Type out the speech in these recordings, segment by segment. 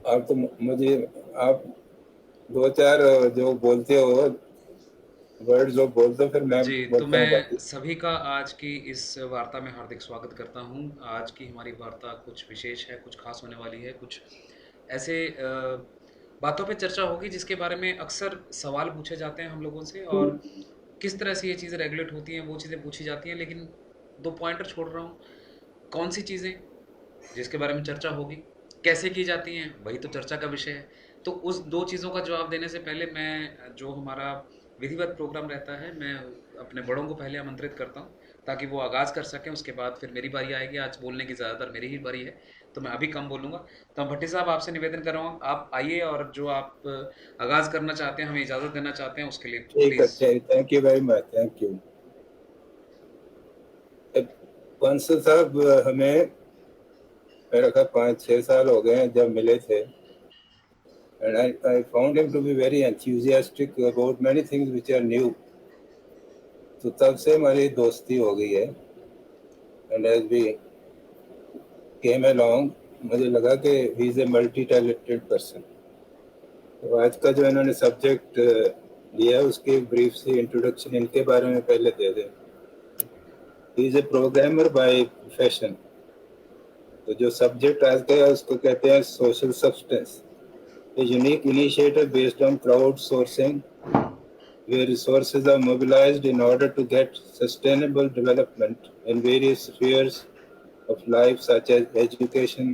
आप तो मुझे आप दो चार जो बोलते हो वर्ड जो बोलते हो, फिर मैं जी, तो बोलता हूँ मैं बाकी। सभी का आज की इस वार्ता में हार्दिक स्वागत करता हूँ। आज की हमारी वार्ता कुछ विशेष है, कुछ खास होने वाली है, कुछ ऐसे बातों पे चर्चा होगी जिसके बारे में अक्सर सवाल पूछे जाते हैं हम लोगों से, और किस तरह से ये चीज़ें रेगुलेट होती हैं वो चीज़ें पूछी जाती हैं। लेकिन दो पॉइंटर छोड़ रहा हूँ, कौन सी चीज़ें जिसके बारे में चर्चा होगी, कैसे की जाती हैं, वही तो चर्चा का विषय है। तो उस दो चीज़ों का जवाब देने से पहले मैं, जो हमारा विधिवत प्रोग्राम रहता है, मैं अपने बड़ों को पहले आमंत्रित करता हूँ ताकि वो आगाज़ कर सकें। उसके बाद फिर मेरी बारी आएगी। आज बोलने की ज़्यादातर मेरी ही बारी है, तो मैं अभी कम बोलूँगा। तो भट्टी साहब, आपसे निवेदन कर रहा हूँ, आप आइए और जो आप आगाज़ करना चाहते हैं, हमें इजाज़त देना चाहते हैं, उसके लिए ठीक है, please. Thank you very much, thank you. Bansal साहब हमें मेरे ख्याल 5-6 साल हो गए हैं जब मिले थे, and I found him to be very enthusiastic about many things which are new. तो तब से हमारी दोस्ती हो गई है, and as we came along मुझे लगा कि he is a multi talented person. तो आज का जो इन्होंने सब्जेक्ट लिया है उसकी ब्रीफ सी इंट्रोडक्शन इनके बारे में पहले दे दें। He is a programmer by profession. तो जो सब्जेक्ट आज का है उसको कहते हैं social substance, a unique initiative based on crowdsourcing where resources are mobilized in order to get sustainable development in various spheres of life such as education,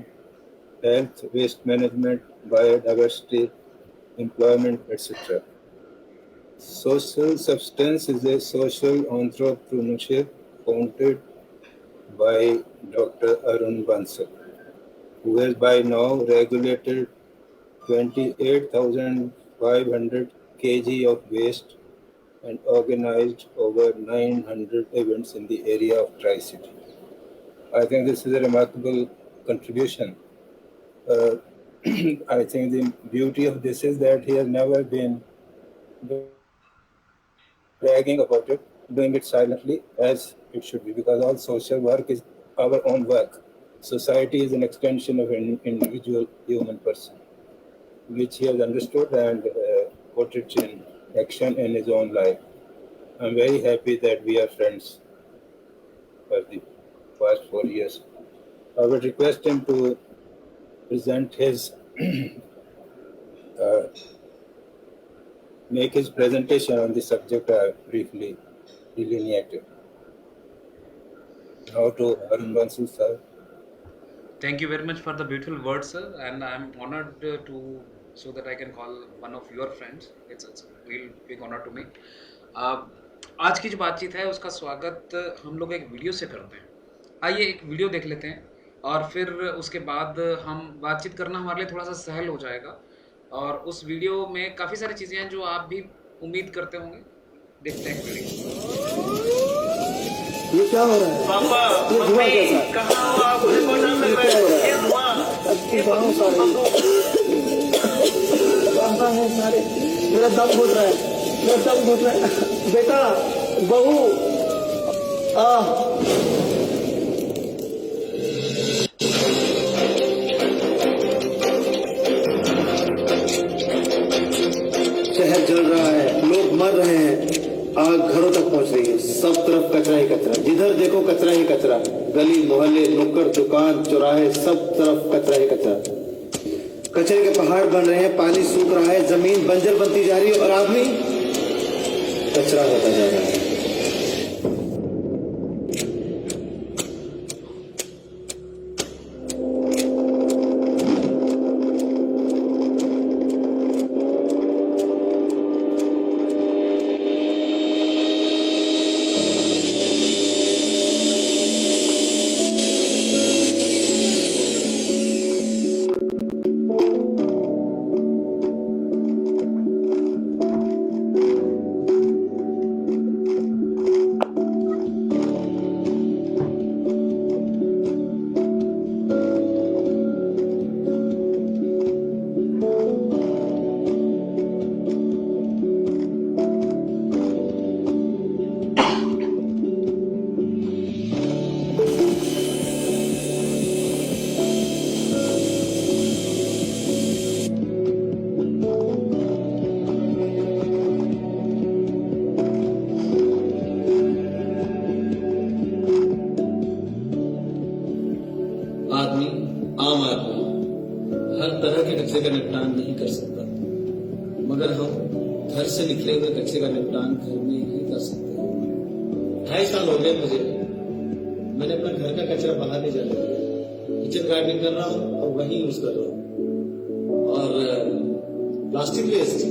health, waste management, biodiversity, employment, etc. Social substance is a social entrepreneurship founded by Dr. Arun Bansal, who has by now regulated 28,500 kg of waste and organized over 900 events in the area of Tri-City. I think this is a remarkable contribution. Uh, I think the beauty of this is that he has never been bragging about it, doing it silently as it should be, because all social work is our own work. Society is an extension of an individual human person, which he has understood and put it in action in his own life. I'm very happy that we are friends for the past 4 years. I would request him to present his, uh, make his presentation on the subject I briefly delineated. Now to Arun Bansal sir. Thank you very much for the beautiful words, sir, and I'm honored to so that I can call one of your friends. It's a real big honor to me. Uh, आज की जो बातचीत है उसका स्वागत हम लोग एक वीडियो से करते हैं। आइए एक वीडियो देख लेते हैं, और फिर उसके बाद हम बातचीत करना हमारे लिए थोड़ा सा सहल हो जाएगा। और उस वीडियो में काफ़ी सारी चीज़ें हैं जो आप भी उम्मीद करते होंगे। देखते हैं वीडियो। ये क्या हो रहा है? पापा, ये धुआं मम्मी, कैसा? कहाँ हो आप? मुझे कौन नाम ये लग क्या रहा हो है? रहा ये है? धुआं, अब ये गाँव बंदूक, सारे बंदूक। कहाँ है सारे? मेरा दम घुट रहा है, मेरा दम घुट रहा है। बेटा, बहू, आ शहर जल रहा है, लोग मर रहे हैं, आग घरों तक पहुंच रही है, सब तरफ कचरा ही कचरा, जिधर देखो कचरा ही कचरा, गली मोहल्ले नुक्कड़ दुकान चौराहे सब तरफ कचरा ही कचरा। कचरे के पहाड़ बन रहे हैं, पानी सूख रहा है, जमीन बंजर बनती जा रही है और आदमी कचरा होता जा रहा है। हर तरह के कचरे का निपटान नहीं कर सकता, मगर हम घर से निकले हुए कचरे का निपटान घर में ही कर सकते हैं। 2.5 साल हो गए मुझे, मैंने अपना घर का कचरा बाहर नहीं जाने दिया, किचन गार्डनिंग कर रहा हूँ और वही यूज कर रहा हूँ। और प्लास्टिक वेस्ट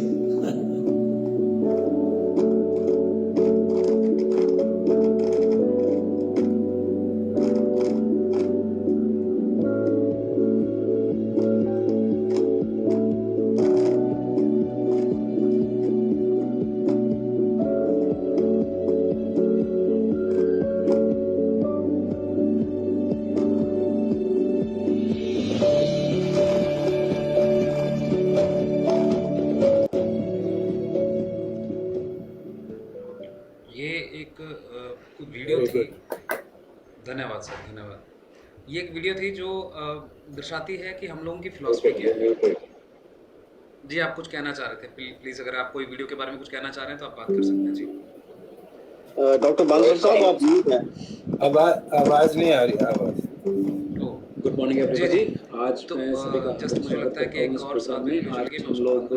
ये एक कोई वीडियो थी। धन्यवाद सर, धन्यवाद। ये एक वीडियो थी जो दर्शाती है कि हम लोगों की फिलॉसफी क्या है। जी, आप कुछ कहना चाह रहे थे, प्लीज अगर आप कोई वीडियो के बारे में कुछ कहना चाह रहे हैं तो आप बात कर सकते हैं। जी डॉक्टर बालकर साहब आप म्यूट हैं। आवाज नहीं आ रही। आवाज गुड मॉर्निंग एवरीबॉडी। आज तो मैं सभी का जस्ट मुझे लगता है कि एक और साथ में वीडियो चल गई, मैं उसको बंद कर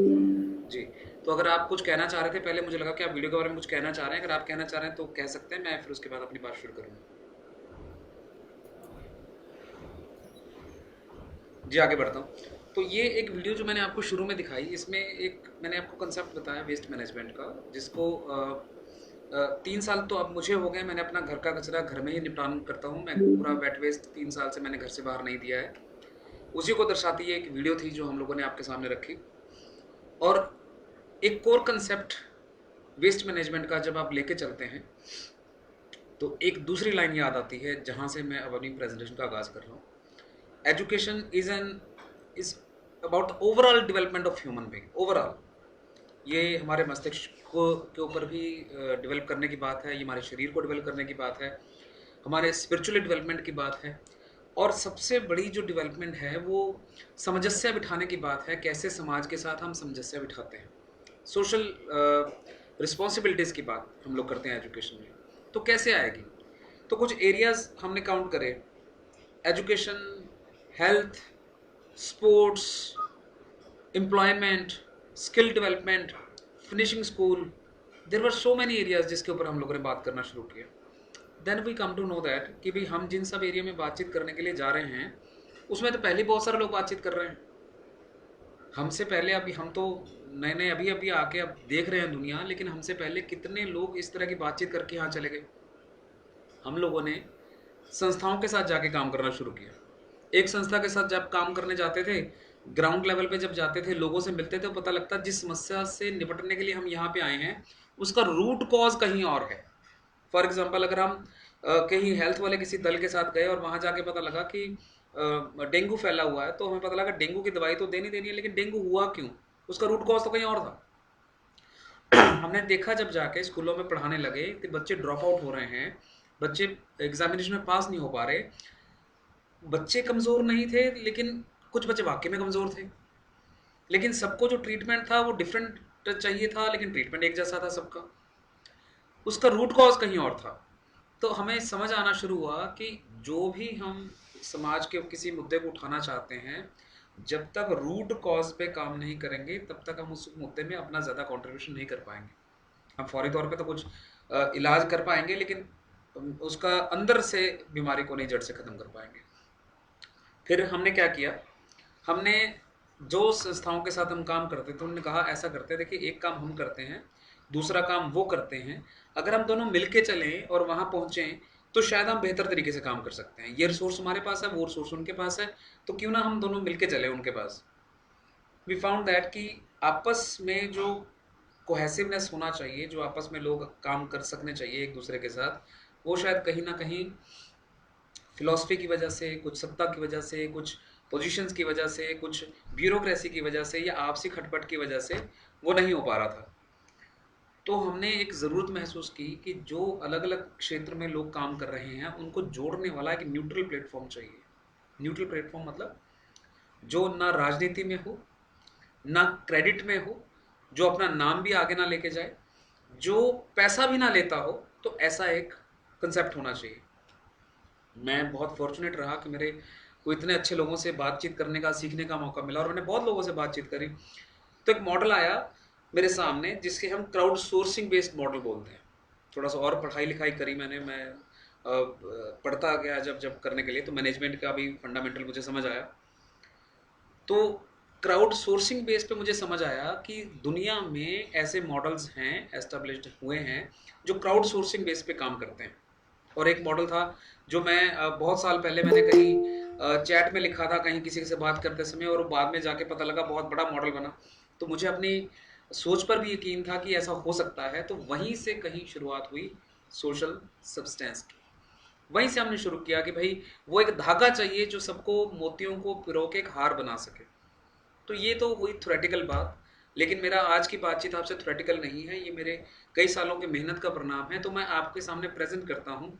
दूँ। जी, तो अगर आप कुछ कहना चाह रहे थे पहले, मुझे लगा कि आप वीडियो के बारे में कुछ कहना चाह रहे हैं। अगर आप कहना चाह रहे हैं तो कह सकते हैं, मैं फिर उसके बाद अपनी बात शुरू करूँगा। जी, आगे बढ़ता हूँ। तो ये एक वीडियो जो मैंने आपको शुरू में दिखाई, इसमें एक मैंने आपको कंसेप्ट बताया वेस्ट मैनेजमेंट का, जिसको 3 साल तो अब मुझे हो गए, मैंने अपना घर का कचरा घर में ही निपटान करता हूँ। मैं पूरा वेट वेस्ट 3 साल से मैंने घर से बाहर नहीं दिया है। उसी को दर्शाती ये एक वीडियो थी जो हम लोगों ने आपके सामने रखी। और एक कोर कंसेप्ट वेस्ट मैनेजमेंट का जब आप लेके चलते हैं तो एक दूसरी लाइन याद आती है, जहाँ से मैं अब अपनी प्रेजेंटेशन का आगाज़ कर रहा हूँ। Education is about the overall development of human being. Overall ये हमारे मस्तिष्क के ऊपर भी डेवलप करने की बात है, ये हमारे शरीर को डेवलप करने की बात है, हमारे स्पिरिचुअल डेवलपमेंट की बात है, और सबसे बड़ी जो डेवलपमेंट है वो सामंजस्य बिठाने की बात है। कैसे समाज के साथ हम सामंजस्य बिठाते हैं, सोशल रिस्पॉन्सिबिलिटीज़ की बात हम लोग करते हैं एजुकेशन में। तो कैसे आएगी? तो कुछ एरियाज़ हमने काउंट करे: education, health, sports, employment, skill development, finishing school. There were so many areas जिसके ऊपर हम लोगों ने बात करना शुरू किया। Then we come to know that कि भाई हम जिन सब एरिया में बातचीत करने के लिए जा रहे हैं उसमें तो पहले बहुत सारे लोग बातचीत कर रहे हैं हमसे पहले। अभी हम तो नए नए अभी अभी आके अब देख रहे हैं दुनिया, लेकिन हमसे पहले कितने लोग इस तरह की बातचीत करके यहाँ चले गए। हम लोगों ने संस्थाओं के साथ जाके काम करना शुरू किया। एक संस्था के साथ जब काम करने जाते थे, ग्राउंड लेवल पे जब जाते थे, लोगों से मिलते थे, तो पता लगता जिस समस्या से निपटने के लिए हम यहाँ पे आए हैं उसका रूट कॉज कहीं और है। फॉर एग्जांपल, अगर हम कहीं हेल्थ वाले किसी दल के साथ गए और वहाँ जाके पता लगा कि डेंगू फैला हुआ है, तो हमें पता लगा डेंगू की दवाई तो देनी है, लेकिन डेंगू हुआ क्यों, उसका रूट कॉज तो कहीं और था। हमने देखा जब जाके स्कूलों में पढ़ाने लगे कि बच्चे ड्रॉप आउट हो रहे हैं, बच्चे एग्जामिनेशन में पास नहीं हो पा रहे। बच्चे कमज़ोर नहीं थे, लेकिन कुछ बच्चे वाकई में कमज़ोर थे, लेकिन सबको जो ट्रीटमेंट था वो डिफरेंट चाहिए था, लेकिन ट्रीटमेंट एक जैसा था सबका। उसका रूट कॉज कहीं और था। तो हमें समझ आना शुरू हुआ कि जो भी हम समाज के किसी मुद्दे को उठाना चाहते हैं, जब तक रूट कॉज पे काम नहीं करेंगे तब तक हम उस मुद्दे में अपना ज़्यादा कंट्रीब्यूशन नहीं कर पाएंगे। हम फौरी तौर पे तो कुछ इलाज कर पाएंगे, लेकिन उसका अंदर से बीमारी को नहीं जड़ से ख़त्म कर पाएंगे। फिर हमने क्या किया, हमने जो संस्थाओं के साथ हम काम करते थे उन्होंने कहा ऐसा करते हैं, देखिए एक काम हम करते हैं, दूसरा काम वो करते हैं, अगर हम दोनों मिलके चलें और वहाँ पहुँचें तो शायद हम बेहतर तरीके से काम कर सकते हैं। ये रिसोर्स हमारे पास है, वो रिसोर्स उनके पास है, तो क्यों ना हम दोनों मिलके चलें उनके पास। वी फाउंड दैट कि आपस में जो कोहेसिवनेस होना चाहिए, जो आपस में लोग काम कर सकने चाहिए एक दूसरे के साथ, वो शायद कहीं ना कहीं फिलॉसफी की वजह से, कुछ सत्ता की वजह से, कुछ पोजीशंस की वजह से, कुछ ब्यूरोक्रेसी की वजह से या आपसी खटपट की वजह से वो नहीं हो पा रहा था। तो हमने एक ज़रूरत महसूस की कि जो अलग अलग क्षेत्र में लोग काम कर रहे हैं उनको जोड़ने वाला एक न्यूट्रल प्लेटफॉर्म चाहिए। न्यूट्रल प्लेटफॉर्म मतलब जो ना राजनीति में हो, ना क्रेडिट में हो, जो अपना नाम भी आगे ना लेके जाए, जो पैसा भी ना लेता हो, तो ऐसा एक कंसेप्ट होना चाहिए। मैं बहुत फॉर्चुनेट रहा कि मेरे वो इतने अच्छे लोगों से बातचीत करने का, सीखने का मौका मिला और मैंने बहुत लोगों से बातचीत करी। तो एक मॉडल आया मेरे सामने जिसके हम क्राउड सोर्सिंग बेस्ड मॉडल बोलते हैं। थोड़ा सा और पढ़ाई लिखाई करी मैंने, मैं पढ़ता गया जब जब करने के लिए, तो मैनेजमेंट का भी फंडामेंटल मुझे समझ आया। तो क्राउड सोर्सिंग बेस पे मुझे समझ आया कि दुनिया में ऐसे मॉडल्स हैं, एस्टेब्लिश्ड हुए हैं, जो क्राउड सोर्सिंग बेस पे काम करते हैं। और एक मॉडल था जो मैं बहुत साल पहले मैंने कहीं चैट में लिखा था, कहीं किसी से बात करते समय, और बाद में जाके पता लगा बहुत बड़ा मॉडल बना। तो मुझे अपनी सोच पर भी यकीन था कि ऐसा हो सकता है। तो वहीं से कहीं शुरुआत हुई सोशल सब्सटेंस की। वहीं से हमने शुरू किया कि भाई वो एक धागा चाहिए जो सबको मोतियों को पिरो के एक हार बना सके। तो ये तो हुई थ्योरेटिकल बात, लेकिन मेरा आज की बातचीत आपसे थ्योरेटिकल नहीं है, ये मेरे कई सालों की मेहनत का परिणाम है। तो मैं आपके सामने प्रेजेंट करता हूँ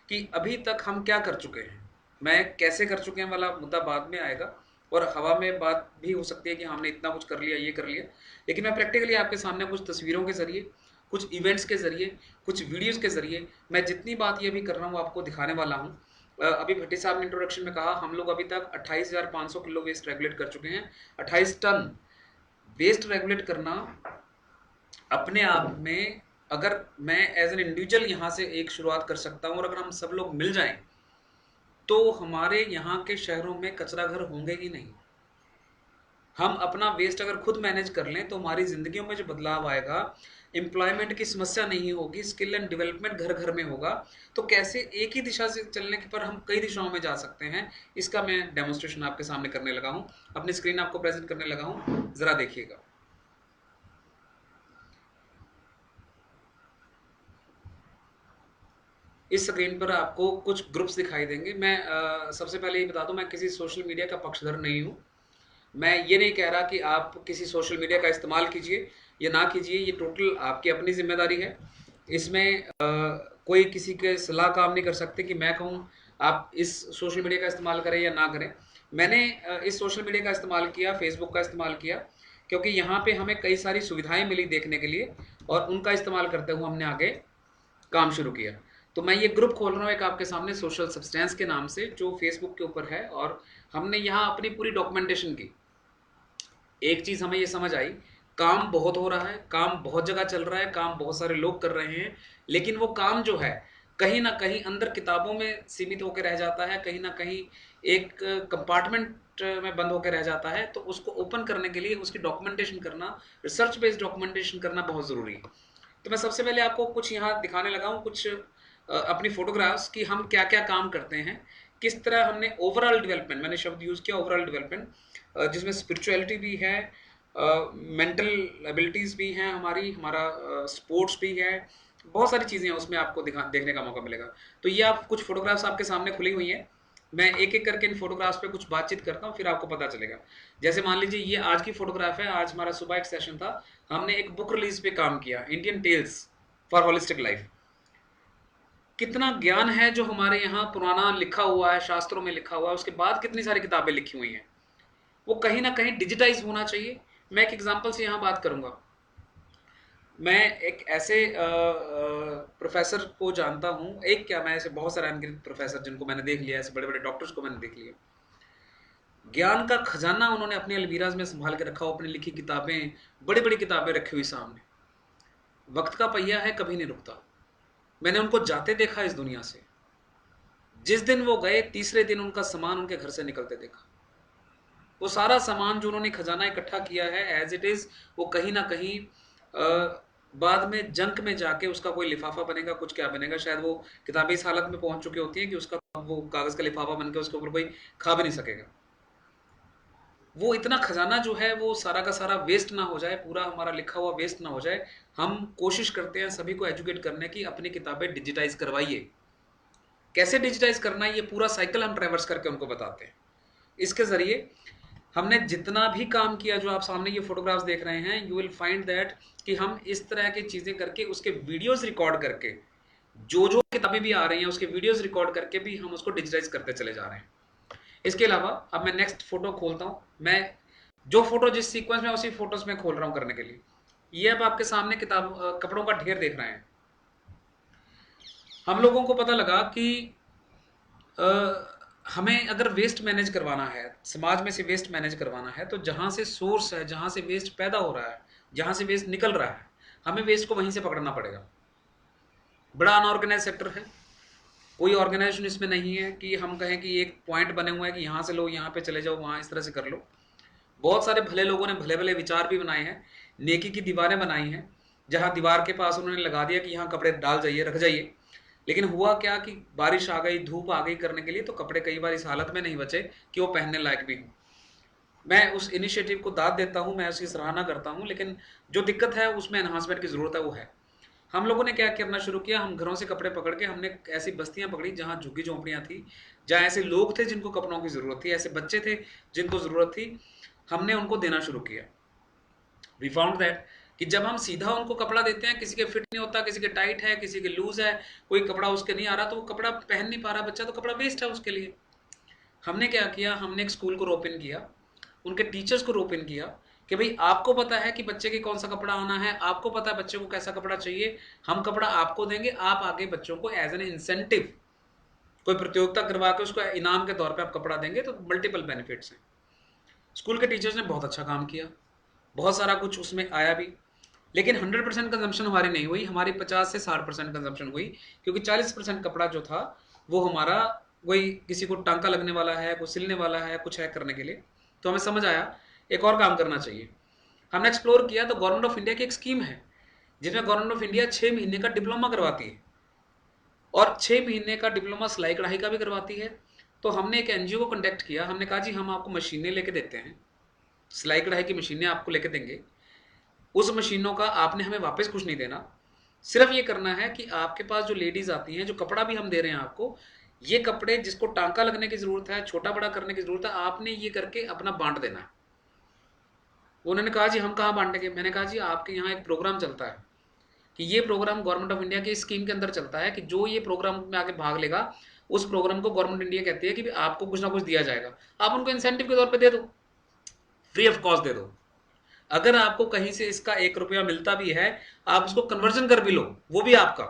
कि अभी तक हम क्या कर चुके हैं। मैं कैसे कर चुके हैं वाला मुद्दा बाद में आएगा, और हवा में बात भी हो सकती है कि हमने इतना कुछ कर लिया, ये कर लिया। लेकिन मैं प्रैक्टिकली आपके सामने कुछ तस्वीरों के जरिए, कुछ इवेंट्स के जरिए, कुछ वीडियोस के जरिए मैं जितनी बात ये भी कर रहा हूँ आपको दिखाने वाला हूँ। अभी भट्टी साहब ने इंट्रोडक्शन में कहा हम लोग अभी तक 28,500 किलो वेस्ट रेगुलेट कर चुके हैं। 28 टन वेस्ट रेगुलेट करना अपने आप में, अगर मैं एज एन इंडिविजुअल यहाँ से एक शुरुआत कर सकता हूँ, और अगर हम सब लोग मिल जाएं तो हमारे यहाँ के शहरों में कचरा घर होंगे ही नहीं। हम अपना वेस्ट अगर खुद मैनेज कर लें तो हमारी ज़िंदगियों में जो बदलाव आएगा, एम्प्लॉयमेंट की समस्या नहीं होगी, स्किल एंड डेवलपमेंट घर घर में होगा। तो कैसे एक ही दिशा से चलने पर हम कई दिशाओं में जा सकते हैं, इसका मैं डेमोन्स्ट्रेशन आपके सामने करने लगा हूँ, अपनी स्क्रीन आपको प्रेजेंट करने लगा हूँ, ज़रा देखिएगा। इस स्क्रीन पर आपको कुछ ग्रुप्स दिखाई देंगे। मैं सबसे पहले ये बता दूं, मैं किसी सोशल मीडिया का पक्षधर नहीं हूँ। मैं ये नहीं कह रहा कि आप किसी सोशल मीडिया का इस्तेमाल कीजिए या ना कीजिए, ये टोटल आपकी अपनी जिम्मेदारी है। इसमें कोई किसी के सलाह काम नहीं कर सकते कि मैं कहूँ आप इस सोशल मीडिया का इस्तेमाल करें या ना करें। मैंने इस सोशल मीडिया का इस्तेमाल किया, फेसबुक का इस्तेमाल किया, क्योंकि यहाँ पे हमें कई सारी सुविधाएं मिली देखने के लिए, और उनका इस्तेमाल करते हुए हमने आगे काम शुरू किया। तो मैं ये ग्रुप खोल रहा हूँ एक आपके सामने, सोशल सब्सटेंस के नाम से, जो फेसबुक के ऊपर है, और हमने यहाँ अपनी पूरी डॉक्यूमेंटेशन की। एक चीज़ हमें ये समझ आई, काम बहुत हो रहा है, काम बहुत जगह चल रहा है, काम बहुत सारे लोग कर रहे हैं, लेकिन वो काम जो है कहीं ना कहीं अंदर किताबों में सीमित होकर रह जाता है, कहीं ना कहीं एक कंपार्टमेंट में बंद होकर रह जाता है। तो उसको ओपन करने के लिए उसकी डॉक्यूमेंटेशन करना, रिसर्च बेस्ड डॉक्यूमेंटेशन करना बहुत ज़रूरी है। तो मैं सबसे पहले आपको कुछ यहाँ दिखाने लगा हूँ, कुछ अपनी फोटोग्राफ्स कि हम क्या क्या काम करते हैं, किस तरह हमने ओवरऑल डेवलपमेंट, मैंने शब्द यूज़ किया ओवरऑल डेवलपमेंट, जिसमें स्पिरिचुअलिटी भी है, मेंटल एबिलिटीज़ भी हैं हमारी, हमारा स्पोर्ट्स भी है, बहुत सारी चीज़ें हैं उसमें, आपको देखने का मौका मिलेगा। तो ये आप कुछ फोटोग्राफ्स आपके सामने खुली हुई हैं, मैं एक एक करके इन फोटोग्राफ्स पे कुछ बातचीत करता हूँ, फिर आपको पता चलेगा। जैसे मान लीजिए ये आज की फोटोग्राफ है, आज हमारा सुबह एक सेशन था, हमने एक बुक रिलीज पे काम किया, Indian tales for holistic life. कितना ज्ञान है जो हमारे यहाँ पुराना लिखा हुआ है, शास्त्रों में लिखा हुआ है, उसके बाद कितनी सारी किताबें लिखी हुई हैं, वो कहीं ना कहीं डिजिटाइज होना चाहिए। मैं एक एग्जांपल से यहाँ बात करूँगा। मैं एक ऐसे प्रोफेसर को जानता हूँ, एक क्या, मैं ऐसे बहुत सारे अनगिनत प्रोफेसर जिनको मैंने देख लिया, ऐसे बड़े बड़े डॉक्टर्स को मैंने देख लिया। ज्ञान का खजाना उन्होंने अपनी अलमीराज में संभाल के रखा हो, अपनी लिखी किताबें, बड़ी बड़ी किताबें रखी हुई सामने। वक्त का पहिया है, कभी नहीं रुकता। मैंने उनको जाते देखा इस दुनिया से। जिस दिन वो गए, तीसरे दिन उनका सामान उनके घर से निकलते देखा। वो सारा सामान जो उन्होंने खजाना इकट्ठा किया है एज इट इज, वो कहीं ना कहीं बाद में जंक में जाके उसका कोई लिफाफा बनेगा, कुछ क्या बनेगा, शायद वो किताबें इस हालत में पहुंच चुकी होती हैं कि उसका वो कागज का लिफाफा बन के उसके ऊपर कोई खा भी नहीं सकेगा। वो इतना खजाना जो है वो सारा का सारा वेस्ट ना हो जाए, पूरा हमारा लिखा हुआ वेस्ट ना हो जाए। हम कोशिश करते हैं सभी को एजुकेट करने की, अपनी किताबें डिजिटाइज करवाइए। कैसे डिजिटाइज करना है, ये पूरा साइकिल हम ट्रैवर्स करके उनको बताते हैं। इसके जरिए हमने जितना भी काम किया, जो आप सामने ये फोटोग्राफ्स देख रहे हैं, यू विल फाइंड दैट कि हम इस तरह की चीज़ें करके, उसके वीडियोस रिकॉर्ड करके, जो जो किताबें भी आ रही हैं उसके वीडियोस रिकॉर्ड करके भी हम उसको डिजिटाइज करते चले जा रहे हैं। इसके अलावा अब मैं नेक्स्ट फोटो खोलता हूँ। मैं जो फोटो जिस सीक्वेंस में, उसी फोटोज में खोल रहा हूँ करने के लिए। ये अब आपके सामने किताब कपड़ों का ढेर देख रहे हैं। हम लोगों को पता लगा कि हमें अगर वेस्ट मैनेज करवाना है, समाज में से वेस्ट मैनेज करवाना है, तो जहाँ से सोर्स है, जहाँ से वेस्ट पैदा हो रहा है, जहाँ से वेस्ट निकल रहा है, हमें वेस्ट को वहीं से पकड़ना पड़ेगा। बड़ा अनऑर्गेनाइज सेक्टर है, कोई ऑर्गेनाइजेशन इसमें नहीं है कि हम कहें कि एक पॉइंट बने हुए हैं कि यहाँ से लो, यहाँ पे चले जाओ, वहाँ इस तरह से कर लो। बहुत सारे भले लोगों ने भले भले विचार भी बनाए हैं, नेकी की दीवारें बनाई हैं, जहाँ दीवार के पास उन्होंने लगा दिया कि यहाँ कपड़े डाल जाइए, रख जाइए। लेकिन हुआ क्या कि बारिश आ गई, धूप आ गई करने के लिए, तो कपड़े कई बार इस हालत में नहीं बचे कि वो पहनने लायक भी हों। मैं उस इनिशिएटिव को दाद देता हूँ, मैं उसकी सराहना करता हूँ, लेकिन जो दिक्कत है उसमें एनहांसमेंट की ज़रूरत है, वो है। हम लोगों ने क्या करना शुरू किया, हम घरों से कपड़े पकड़ के हमने ऐसी बस्तियां पकड़ी जहाँ झुग्गी झोंपड़ियाँ थी, जहाँ ऐसे लोग थे जिनको कपड़ों की ज़रूरत थी, ऐसे बच्चे थे जिनको ज़रूरत थी, हमने उनको देना शुरू किया। वी फाउंड दैट कि जब हम सीधा उनको कपड़ा देते हैं, किसी के फिट नहीं होता, किसी के टाइट है, किसी के लूज है, कोई कपड़ा उसके नहीं आ रहा, तो वो कपड़ा पहन नहीं पा रहा बच्चा, तो कपड़ा वेस्ट है उसके लिए। हमने क्या किया, हमने एक स्कूल को रोप इन किया, उनके टीचर्स को रोप इन किया कि भाई आपको पता है कि बच्चे के कौन सा कपड़ा आना है, आपको पता है बच्चे को कैसा कपड़ा चाहिए, हम कपड़ा आपको देंगे, आप आगे बच्चों को एज एन इंसेंटिव कोई प्रतियोगिता करवा के उसको इनाम के तौर पे आप कपड़ा देंगे, तो मल्टीपल बेनिफिट्स हैं। स्कूल के टीचर्स ने बहुत अच्छा काम किया, बहुत सारा कुछ उसमें आया भी, लेकिन 100% कंजम्पशन हमारी नहीं हुई, हमारी 50 से 60% कंजम्पशन हुई, क्योंकि 40% कपड़ा जो था वो हमारा वही किसी को टांका लगने वाला है, कोई सिलने वाला है, कुछ है करने के लिए। तो हमें समझ आया एक और काम करना चाहिए। हमने एक्सप्लोर किया, तो गवर्नमेंट ऑफ इंडिया की एक स्कीम है जिसमें गवर्नमेंट ऑफ इंडिया 6 महीने का डिप्लोमा करवाती है, और 6 महीने का डिप्लोमा सिलाई कढ़ाई का भी करवाती है। तो हमने एक एनजीओ को कॉन्टैक्ट किया, हमने कहा जी हम आपको मशीनें लेके देते हैं, सिलाई कढ़ाई की मशीनें आपको लेके देंगे, उस मशीनों का आपने हमें वापस कुछ नहीं देना, सिर्फ ये करना है कि आपके पास जो लेडीज़ आती हैं, जो कपड़ा भी हम दे रहे हैं आपको, ये कपड़े जिसको टांका लगने की ज़रूरत है, छोटा बड़ा करने की ज़रूरत है, आपने ये करके अपना बांट देना है। उन्होंने कहा जी हम कहाँ बांटेंगे, मैंने कहा जी आपके यहाँ एक प्रोग्राम चलता है कि ये प्रोग्राम गवर्नमेंट ऑफ इंडिया की स्कीम के अंदर चलता है कि जो ये प्रोग्राम में आके भाग लेगा, उस प्रोग्राम को गवर्नमेंट इंडिया कहती है कि आपको कुछ ना कुछ दिया जाएगा, आप उनको इंसेंटिव के तौर पे दे दो, फ्री ऑफ कॉस्ट दे दो। अगर आपको कहीं से इसका 1 रुपया मिलता भी है, आप उसको कन्वर्जन कर भी लो, वो भी आपका।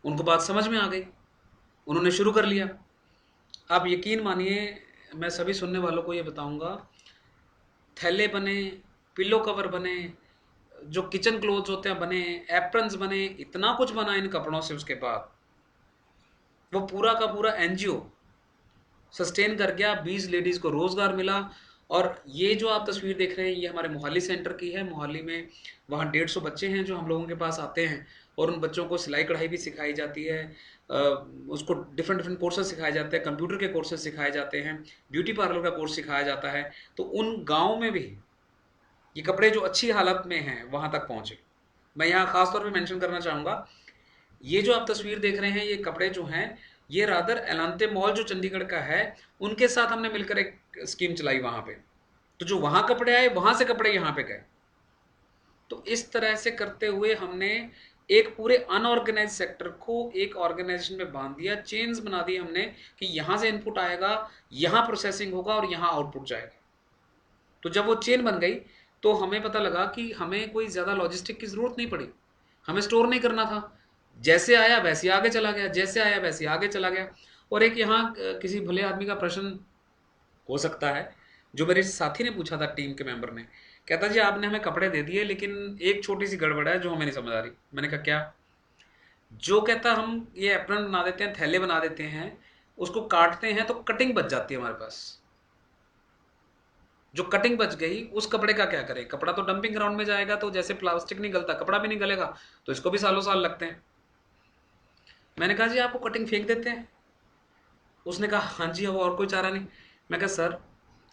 उनको बात समझ में आ गई, उन्होंने शुरू कर लिया। आप यकीन मानिए, मैं सभी सुनने वालों को ये बताऊंगा, थैले बने, पिलो कवर बने, जो किचन क्लोथ्स होते हैं बने, एप्रन्स बने, इतना कुछ बना इन कपड़ों से। उसके बाद वो पूरा का पूरा एनजीओ सस्टेन कर गया, 20 लेडीज़ को रोज़गार मिला। और ये जो आप तस्वीर देख रहे हैं, ये हमारे मोहाली सेंटर की है। मोहाली में वहाँ 150 बच्चे हैं जो हम लोगों के पास आते हैं, और उन बच्चों को सिलाई कढ़ाई भी सिखाई जाती है, उसको डिफरेंट डिफरेंट कोर्सेज सिखाए जाते हैं, कंप्यूटर के कोर्सेज सिखाए जाते हैं, ब्यूटी पार्लर का कोर्स सिखाया जाता है। तो उन गाँव में भी ये कपड़े जो अच्छी हालत में हैं वहाँ तक पहुँचे। मैं यहाँ ख़ास तौर पे मेंशन करना चाहूँगा, ये जो आप तस्वीर देख रहे हैं, ये कपड़े जो हैं, ये रादर एलांते मॉल जो चंडीगढ़ का है, उनके साथ हमने मिलकर एक स्कीम चलाई वहाँ पे। तो जो वहाँ कपड़े आए, वहाँ से कपड़े यहाँ पे गए। तो इस तरह से करते हुए हमने एक पूरे अनऑर्गेनाइज सेक्टर को एक ऑर्गेनाइजेशन में बांध दिया, चेन्स बना दी हमने कि यहाँ से इनपुट आएगा, यहाँ प्रोसेसिंग होगा और यहाँ आउटपुट जाएगा। तो जब वो चेन बन गई, तो हमें पता लगा कि हमें कोई ज़्यादा लॉजिस्टिक की ज़रूरत नहीं पड़ी, हमें स्टोर नहीं करना था, जैसे आया वैसे आगे चला गया, जैसे आया वैसे आगे चला गया। और एक यहाँ किसी भले आदमी का प्रश्न हो सकता है, जो मेरे साथी ने पूछा था, टीम के मेंबर ने, कहता जी आपने हमें कपड़े दे दिए, लेकिन एक छोटी सी गड़बड़ है जो हमें नहीं समझ आ रही। मैंने कहा क्या? जो कहता हम ये एप्रन बना देते हैं, थैले बना देते हैं, उसको काटते हैं तो कटिंग बच जाती है हमारे पास। जो कटिंग बच गई, उस कपड़े का क्या करें? कपड़ा तो डंपिंग ग्राउंड में जाएगा, तो जैसे प्लास्टिक नहीं गलता, कपड़ा भी नहीं गलेगा, तो इसको भी सालों साल लगते हैं। मैंने कहा जी आपको कटिंग फेंक देते हैं? उसने कहा हाँ जी, अब और कोई चारा नहीं। मैं कहा सर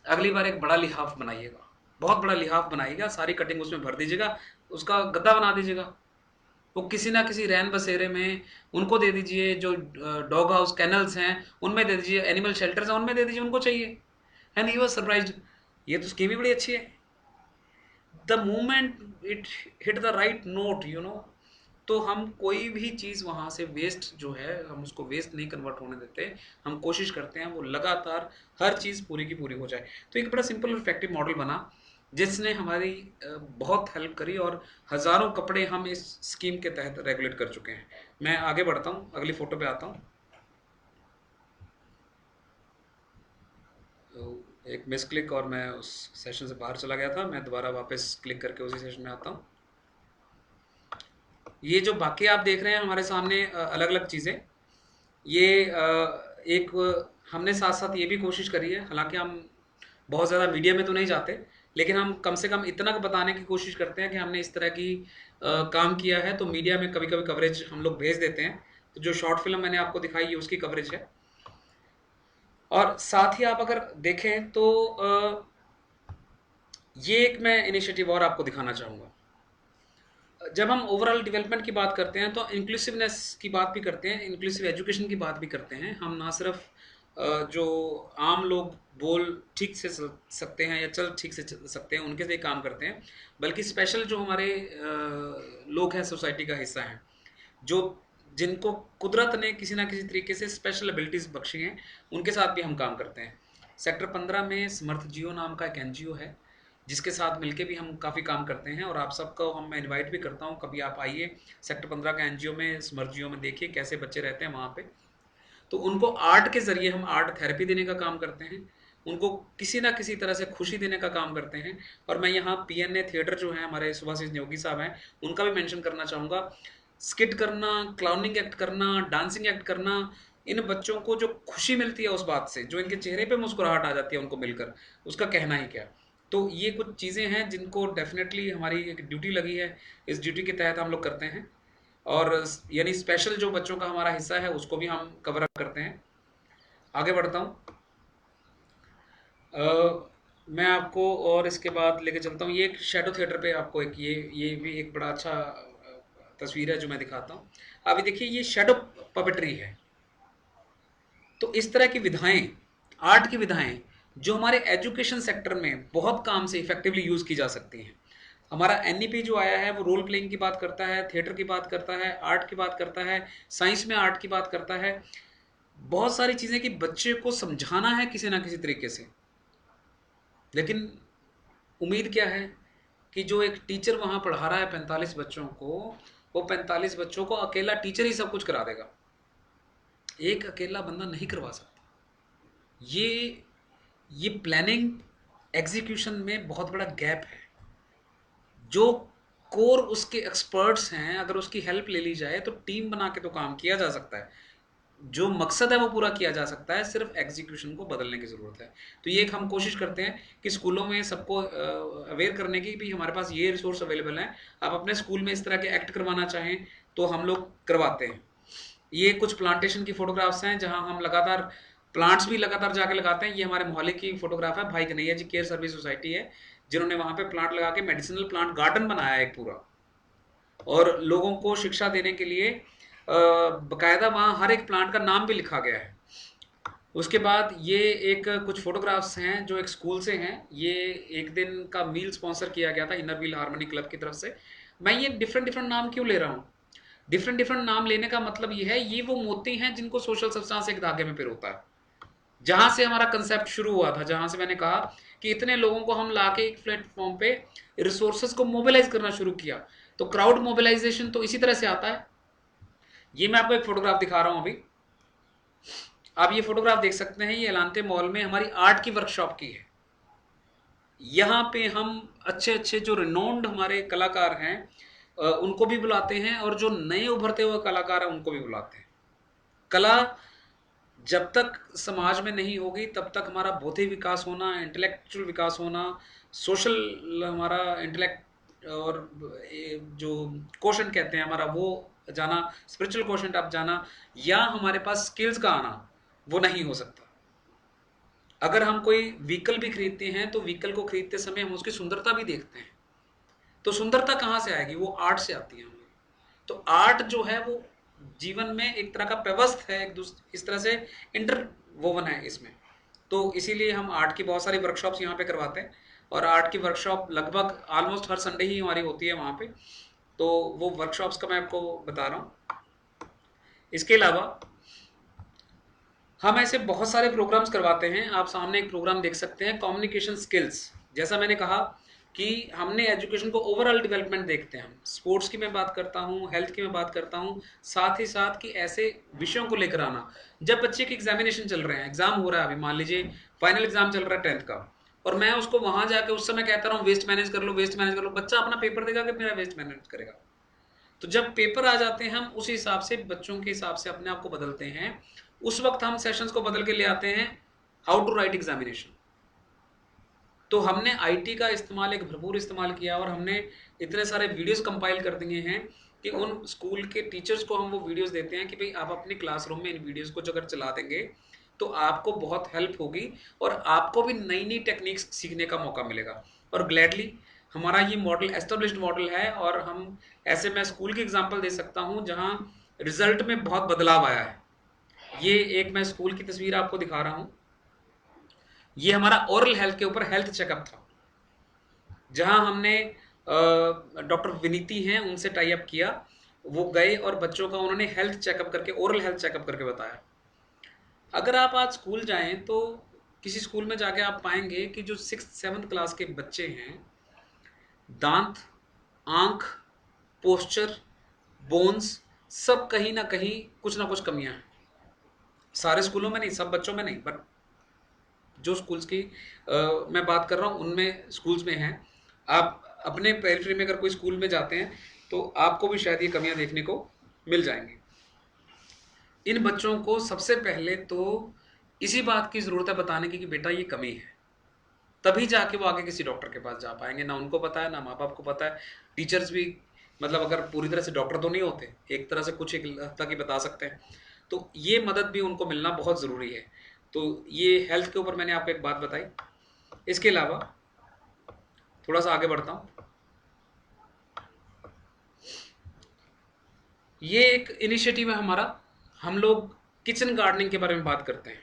अगली बार एक बड़ा लिहाफ बनाइएगा, बहुत बड़ा लिहाफ बनाइएगा, सारी कटिंग उसमें भर दीजिएगा, उसका गद्दा बना दीजिएगा, वो किसी ना किसी रैन बसेरे में उनको दे दीजिए, जो डॉग हाउस कैनल्स हैं उनमें दे दीजिए, एनिमल शेल्टर्स हैं उनमें दे दीजिए, उनको चाहिए। एंड ही वाज सरप्राइज्ड, ये तो स्कीम भी बड़ी अच्छी है। The moment it hit the right note, तो हम कोई भी चीज़ वहाँ से वेस्ट जो है, हम उसको वेस्ट नहीं कन्वर्ट होने देते, हम कोशिश करते हैं वो लगातार हर चीज़ पूरी की पूरी हो जाए। तो एक बड़ा सिंपल और इफेक्टिव मॉडल बना, जिसने हमारी बहुत हेल्प करी, और हज़ारों कपड़े हम इस स्कीम के तहत रेगुलेट कर चुके हैं। मैं आगे बढ़ता हूँ, अगली फ़ोटो पे आता हूँ। एक मिस क्लिक और मैं उस सेशन से बाहर चला गया था। मैं दोबारा वापस क्लिक करके उसी सेशन में आता हूँ। ये जो बाकी आप देख रहे हैं हमारे सामने अलग अलग चीज़ें, ये एक हमने साथ साथ ये भी कोशिश करी है, हालांकि हम बहुत ज़्यादा मीडिया में तो नहीं जाते, लेकिन हम कम से कम इतना बताने की कोशिश करते हैं कि हमने इस तरह की काम किया है। तो मीडिया में कभी कभी कवरेज हम लोग भेज देते हैं। तो जो शॉर्ट फिल्म मैंने आपको दिखाई है उसकी कवरेज है। और साथ ही आप अगर देखें तो ये एक मैं इनिशिएटिव और आपको दिखाना चाहूँगा। जब हम ओवरऑल डेवलपमेंट की बात करते हैं तो इंक्लूसिवनेस की बात भी करते हैं, इंक्लूसिव एजुकेशन की बात भी करते हैं। हम ना सिर्फ जो आम लोग बोल ठीक से सकते हैं या चल ठीक से सकते हैं उनके से काम करते हैं, बल्कि स्पेशल जो हमारे लोग हैं, सोसाइटी का हिस्सा हैं, जो जिनको कुदरत ने किसी ना किसी तरीके से स्पेशल एबिलिटीज़ बख्शी हैं, उनके साथ भी हम काम करते हैं। सेक्टर 15 में समर्थ जियो नाम का एक NGO है जिसके साथ मिलके भी हम काफ़ी काम करते हैं। और आप सबको मैं इनवाइट भी करता हूँ, कभी आप आइए सेक्टर 15 का NGO में, समर्थ जियो में, देखिए कैसे बच्चे रहते हैं वहाँ पे। तो उनको आर्ट के ज़रिए हम आर्ट थेरेपी देने का काम करते हैं, उनको किसी ना किसी तरह से खुशी देने का काम करते हैं। और मैं यहाँ PNA थिएटर जो है हमारे सुभाषिष न्योगी साहब हैं, उनका भी मेंशन करना चाहूँगा। स्किट करना, क्लाउनिंग एक्ट करना, डांसिंग एक्ट करना, इन बच्चों को जो खुशी मिलती है उस बात से, जो इनके चेहरे पे मुस्कुराहट आ जाती है उनको मिलकर, उसका कहना ही क्या। तो ये कुछ चीज़ें हैं जिनको डेफिनेटली हमारी एक ड्यूटी लगी है, इस ड्यूटी के तहत हम लोग करते हैं। और यानी स्पेशल जो बच्चों का हमारा हिस्सा है उसको भी हम कवर अप करते हैं। आगे बढ़ता हूँ, मैं आपको और इसके बाद लेके चलता हूँ। ये एक शैडो थिएटर पे आपको एक ये भी एक बड़ा अच्छा तस्वीर है जो मैं दिखाता हूँ। अभी देखिए ये शैडो पपेट्री है। तो इस तरह की विधाएं, आर्ट की विधाएं जो हमारे एजुकेशन सेक्टर में बहुत काम से इफेक्टिवली यूज़ की जा सकती हैं। हमारा NEP जो आया है वो रोल प्लेइंग की बात करता है, थिएटर की बात करता है, आर्ट की बात करता है, साइंस में आर्ट की बात करता है, बहुत सारी चीज़ें कि बच्चे को समझाना है किसी ना किसी तरीके से। लेकिन उम्मीद क्या है कि जो एक टीचर वहाँ पढ़ा रहा है 45 बच्चों को, वो 45 बच्चों को अकेला टीचर ही सब कुछ करा देगा, एक अकेला बंदा नहीं करवा सकता। ये प्लानिंग एग्जीक्यूशन में बहुत बड़ा गैप है। जो कोर उसके एक्सपर्ट्स हैं, अगर उसकी हेल्प ले ली जाए तो टीम बना के तो काम किया जा सकता है, जो मकसद है वो पूरा किया जा सकता है, सिर्फ एग्जीक्यूशन को बदलने की ज़रूरत है। तो ये एक हम कोशिश करते हैं कि स्कूलों में सबको अवेयर करने की भी हमारे पास ये रिसोर्स अवेलेबल है। आप अपने स्कूल में इस तरह के एक्ट करवाना चाहें तो हम लोग करवाते हैं। ये कुछ प्लांटेशन की फ़ोटोग्राफ्स हैं जहाँ हम लगातार प्लांट्स भी लगातार जाके लगाते हैं। ये हमारे मोहल्ले की फ़ोटोग्राफ है, भाई Kanhaiya ji care service society है जिन्होंने वहाँ पे प्लांट लगा के मेडिसिनल प्लांट गार्डन बनाया है एक पूरा, और लोगों को शिक्षा देने के लिए बकायदा वहाँ हर एक प्लांट का नाम भी लिखा गया है। उसके बाद ये एक कुछ फोटोग्राफ्स हैं जो एक स्कूल से हैं। ये एक दिन का मील स्पॉन्सर किया गया था इनर व्हील हार्मनी क्लब की तरफ से। मैं ये डिफरेंट नाम क्यों ले रहा हूँ? डिफरेंट नाम लेने का मतलब ये है, ये वो मोती हैं जिनको सोशल सब्सटेंस एक धागे में पिरोता है। जहाँ से हमारा कंसेप्ट शुरू हुआ था, जहाँ से मैंने कहा कि इतने लोगों को हम ला के एक प्लेटफॉर्म पे रिसोर्सेज को मोबिलाइज करना शुरू किया। तो क्राउड मोबिलाइजेशन तो इसी तरह से आता है। ये मैं आपको एक फोटोग्राफ दिखा रहा हूँ अभी, आप ये फोटोग्राफ देख सकते हैं। ये एलांते मॉल में हमारी आर्ट की वर्कशॉप की है। यहाँ पे हम अच्छे जो रिनोन्ड हमारे कलाकार हैं उनको भी बुलाते हैं, और जो नए उभरते हुए कलाकार हैं उनको भी बुलाते हैं। कला जब तक समाज में नहीं होगी तब तक हमारा बौद्धिक विकास होना, इंटेलेक्चुअल विकास होना, सोशल हमारा इंटेलेक्ट और जो क्वोशंट कहते हैं हमारा वो जाना, स्पिरिचुअल क्वोशंट आप जाना, या हमारे पास स्किल्स का आना, वो नहीं हो सकता। अगर हम कोई व्हीकल भी खरीदते हैं तो व्हीकल को खरीदते समय हम उसकी सुंदरता भी देखते हैं। तो सुंदरता कहाँ से आएगी? वो आर्ट से आती है हमें। तो आर्ट जो है वो जीवन में एक तरह का पेवस्त है, एक दूसरे इस तरह से इंटरवोवन है इसमें। तो इसीलिए हम आर्ट की बहुत सारी वर्कशॉप्स यहाँ पे करवाते हैं, और आर्ट की वर्कशॉप लगभग ऑलमोस्ट हर संडे ही हमारी होती है वहाँ पे। तो वो वर्कशॉप्स का मैं आपको बता रहा हूँ। इसके अलावा हम ऐसे बहुत सारे प्रोग्राम्स करवाते हैं। आप सामने एक प्रोग्राम देख सकते हैं, कम्युनिकेशन स्किल्स। जैसा मैंने कहा कि हमने एजुकेशन को ओवरऑल डेवलपमेंट देखते हैं। हम स्पोर्ट्स की मैं बात करता हूँ, हेल्थ की मैं बात करता हूँ, साथ ही साथ कि ऐसे विषयों को लेकर आना। जब बच्चे की एग्जामिनेशन चल रहे हैं, एग्जाम हो रहा है, अभी मान लीजिए फाइनल एग्जाम चल रहा है 10th का, और मैं उसको वहां जाके उस समय कहता रहा हूँ वेस्ट मैनेज कर लो, वेस्ट मैनेज कर लो, बच्चा अपना पेपर देगा कि मेरा वेस्ट मैनेज करेगा। तो जब पेपर आ जाते हैं हम उस हिसाब से बच्चों के हिसाब से अपने आप को बदलते हैं। उस वक्त हम सेशंस को बदल के ले आते हैं हाउ टू राइट एग्जामिनेशन। तो हमने आईटी का इस्तेमाल, एक भरपूर इस्तेमाल किया, और हमने इतने सारे वीडियोस कंपाइल कर दिए हैं कि उन स्कूल के टीचर्स को हम वो वीडियोस देते हैं कि भाई आप अपनी क्लासरूम में इन वीडियोस को अगर चला देंगे तो आपको बहुत हेल्प होगी और आपको भी नई नई टेक्निक्स सीखने का मौका मिलेगा। और ग्लैडली हमारा ये मॉडल एस्टेब्लिश्ड मॉडल है, और हम ऐसे, मैं स्कूल की एग्जांपल दे सकता हूँ जहाँ रिजल्ट में बहुत बदलाव आया है। ये एक मैं स्कूल की तस्वीर आपको दिखा रहा हूँ। ये हमारा ओरल हेल्थ के ऊपर हेल्थ चेकअप था, जहां हमने डॉक्टर विनीति हैं उनसे टाई अप किया। वो गए और बच्चों का उन्होंने हेल्थ चेकअप करके, ओरल हेल्थ चेकअप करके बताया। अगर आप आज स्कूल जाएं तो किसी स्कूल में जाके आप पाएंगे कि जो 6th-7th क्लास के बच्चे हैं, दांत, आंख, पोस्चर, बोन्स, सब कहीं ना कुछ कमियां हैं। सारे स्कूलों में नहीं, सब बच्चों में नहीं, बट जो स्कूल्स की मैं बात कर रहा हूँ उनमें, स्कूल्स में हैं। आप अपने पेरिफेरी में अगर कोई स्कूल में जाते हैं तो आपको भी शायद ये कमियां देखने को मिल जाएंगी। इन बच्चों को सबसे पहले तो इसी बात की ज़रूरत है बताने की कि बेटा ये कमी है, तभी जाके वो आगे किसी डॉक्टर के पास जा पाएंगे। ना उनको पता है, ना माँ बाप को पता है। टीचर्स भी, मतलब अगर पूरी तरह से डॉक्टर तो नहीं होते, एक तरह से कुछ एक हद तक ही बता सकते हैं, तो ये मदद भी उनको मिलना बहुत ज़रूरी है। तो ये हेल्थ के ऊपर मैंने आपको एक बात बताई। इसके अलावा थोड़ा सा आगे बढ़ता हूँ। ये एक इनिशिएटिव है हमारा, हम लोग किचन गार्डनिंग के बारे में बात करते हैं,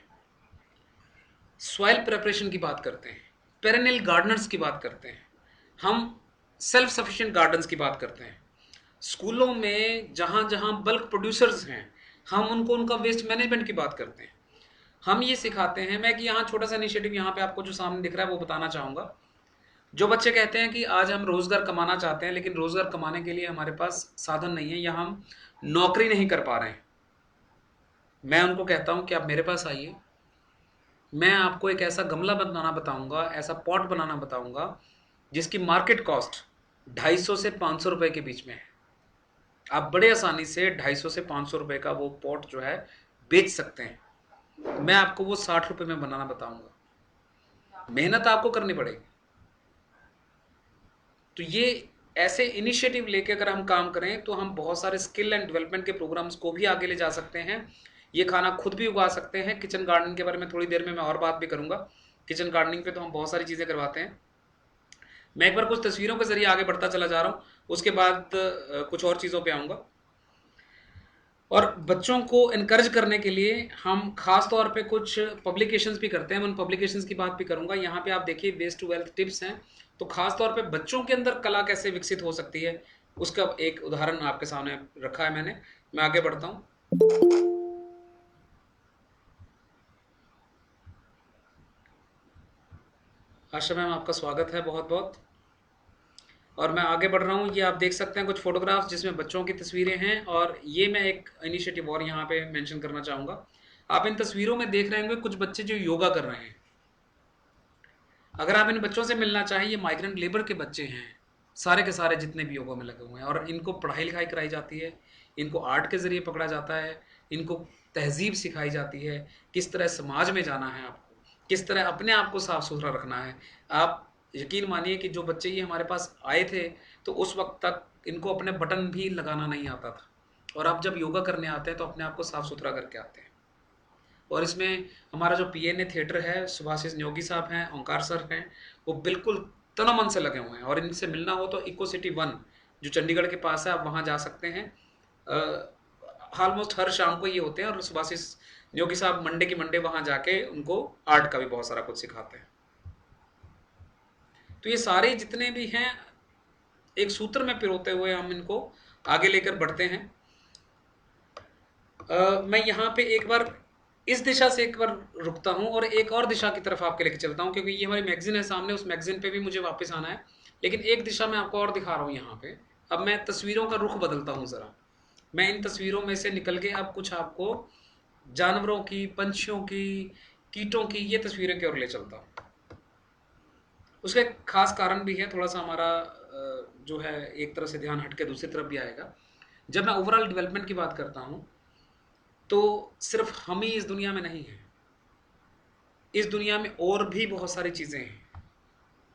सॉइल प्रिपरेशन की बात करते हैं, पेरेनियल गार्डनर्स की बात करते हैं, हम सेल्फ सफिशिएंट गार्डन्स की बात करते हैं। स्कूलों में जहाँ जहाँ बल्क प्रोड्यूसर्स हैं, हम उनको उनका वेस्ट मैनेजमेंट की बात करते हैं। हम ये सिखाते हैं। मैं कि यहाँ छोटा सा इनिशिएटिव यहाँ पे आपको जो सामने दिख रहा है वो बताना चाहूँगा। जो बच्चे कहते हैं कि आज हम रोज़गार कमाना चाहते हैं, लेकिन रोज़गार कमाने के लिए हमारे पास साधन नहीं है या हम नौकरी नहीं कर पा रहे हैं, मैं उनको कहता हूँ कि आप मेरे पास आइए, मैं आपको एक ऐसा गमला बनाना बताऊँगा, ऐसा पॉट बनाना बताऊँगा जिसकी मार्केट कॉस्ट 250 से 500 रुपये के बीच में है। आप बड़े आसानी से 250 से 500 रुपये का वो पॉट जो है बेच सकते हैं। मैं आपको वो 60 रुपये में बनाना बताऊँगा, मेहनत आपको करनी पड़ेगी। तो ये ऐसे इनिशिएटिव लेके अगर हम काम करें तो हम बहुत सारे स्किल एंड डेवलपमेंट के प्रोग्राम्स को भी आगे ले जा सकते हैं। ये खाना खुद भी उगा सकते हैं। किचन गार्डनिंग के बारे में थोड़ी देर में मैं और बात भी करूंगा। किचन गार्डनिंग पे तो हम बहुत सारी चीज़ें करवाते हैं। मैं एक बार कुछ तस्वीरों के जरिए आगे बढ़ता चला जा रहा हूँ, उसके बाद कुछ और चीज़ों पे आऊँगा। और बच्चों को इनकरेज करने के लिए हम खास तौर पे कुछ पब्लिकेशंस भी करते हैं। मैं उन पब्लिकेशंस की बात भी करूंगा। यहाँ पे आप देखिए वेस्ट टू वेल्थ टिप्स हैं। तो खास तौर पे बच्चों के अंदर कला कैसे विकसित हो सकती है उसका एक उदाहरण आपके सामने रखा है मैंने। मैं आगे बढ़ता हूँ। आशा मैम आपका स्वागत है बहुत बहुत। और मैं आगे बढ़ रहा हूँ। ये आप देख सकते हैं कुछ फोटोग्राफ्स जिसमें बच्चों की तस्वीरें हैं। और ये मैं एक इनिशिएटिव और यहाँ पे मेंशन करना चाहूँगा। आप इन तस्वीरों में देख रहे होंगे कुछ बच्चे जो योगा कर रहे हैं। अगर आप इन बच्चों से मिलना चाहिए, ये माइग्रेंट लेबर के बच्चे हैं सारे के सारे जितने भी योगा में लगे हुए हैं। और इनको पढ़ाई लिखाई कराई जाती है, इनको आर्ट के ज़रिए पकड़ा जाता है, इनको तहजीब सिखाई जाती है, किस तरह समाज में जाना है आपको, किस तरह अपने आप को साफ़ सुथरा रखना है। आप यकीन मानिए कि जो बच्चे ये हमारे पास आए थे तो उस वक्त तक इनको अपने बटन भी लगाना नहीं आता था, और अब जब योगा करने आते हैं तो अपने आप को साफ़ सुथरा करके आते हैं। और इसमें हमारा जो PNA थिएटर है, सुभाषिस न्योगी साहब हैं, ओंकार सर हैं, वो बिल्कुल तन मन से लगे हुए हैं। और इनसे मिलना हो तो इको सिटी 1 जो चंडीगढ़ के पास है, आप वहाँ जा सकते हैं। ऑलमोस्ट हर शाम को ये होते हैं। और सुभाषिस न्योगी साहब मंडे की मंडे वहाँ जाके उनको आर्ट का भी बहुत सारा कुछ सिखाते हैं। तो ये सारे जितने भी हैं एक सूत्र में पिरोते हुए हम इनको आगे लेकर बढ़ते हैं। मैं यहाँ पे एक बार इस दिशा से एक बार रुकता हूँ और एक और दिशा की तरफ आपके लेके चलता हूँ, क्योंकि ये हमारी मैगजीन है सामने, उस मैगजीन पे भी मुझे वापस आना है। लेकिन एक दिशा में आपको और दिखा रहा हूँ यहाँ पे। अब मैं तस्वीरों का रुख बदलता हूँ ज़रा। मैं इन तस्वीरों में से निकल के अब कुछ आपको जानवरों की, पंछियों की, कीटों की ये तस्वीरें की ओर ले चलता हूँ। उसका एक खास कारण भी है, थोड़ा सा हमारा जो है एक तरफ से ध्यान हट के दूसरी तरफ भी आएगा। जब मैं ओवरऑल डेवलपमेंट की बात करता हूँ तो सिर्फ हम ही इस दुनिया में नहीं हैं। इस दुनिया में और भी बहुत सारी चीज़ें हैं।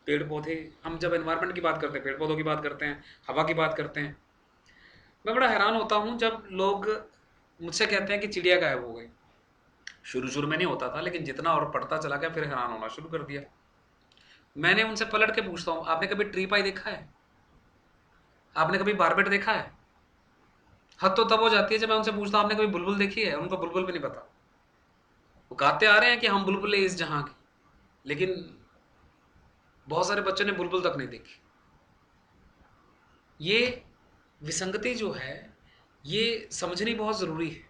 पेड़ पौधे, हम जब एनवायरनमेंट की बात करते हैं, पेड़ पौधों की बात करते हैं, हवा की बात करते हैं, मैं बड़ा हैरान होता हूँ जब लोग मुझसे कहते हैं कि चिड़िया गायब हो गई। शुरू शुरू में नहीं होता था, लेकिन जितना और पढ़ता चला गया फिर हैरान होना शुरू कर दिया। मैंने उनसे पलट के पूछता हूँ, आपने कभी ट्री पाई देखा है? आपने कभी बारबेट देखा है? हद तो तब हो जाती है जब मैं उनसे पूछता हूँ आपने कभी बुलबुल देखी है? उनको बुलबुल भी नहीं पता। वो गाते आ रहे हैं कि हम बुलबुल इस जहां की, लेकिन बहुत सारे बच्चों ने बुलबुल तक नहीं देखी। ये विसंगति जो है ये समझनी बहुत ज़रूरी है।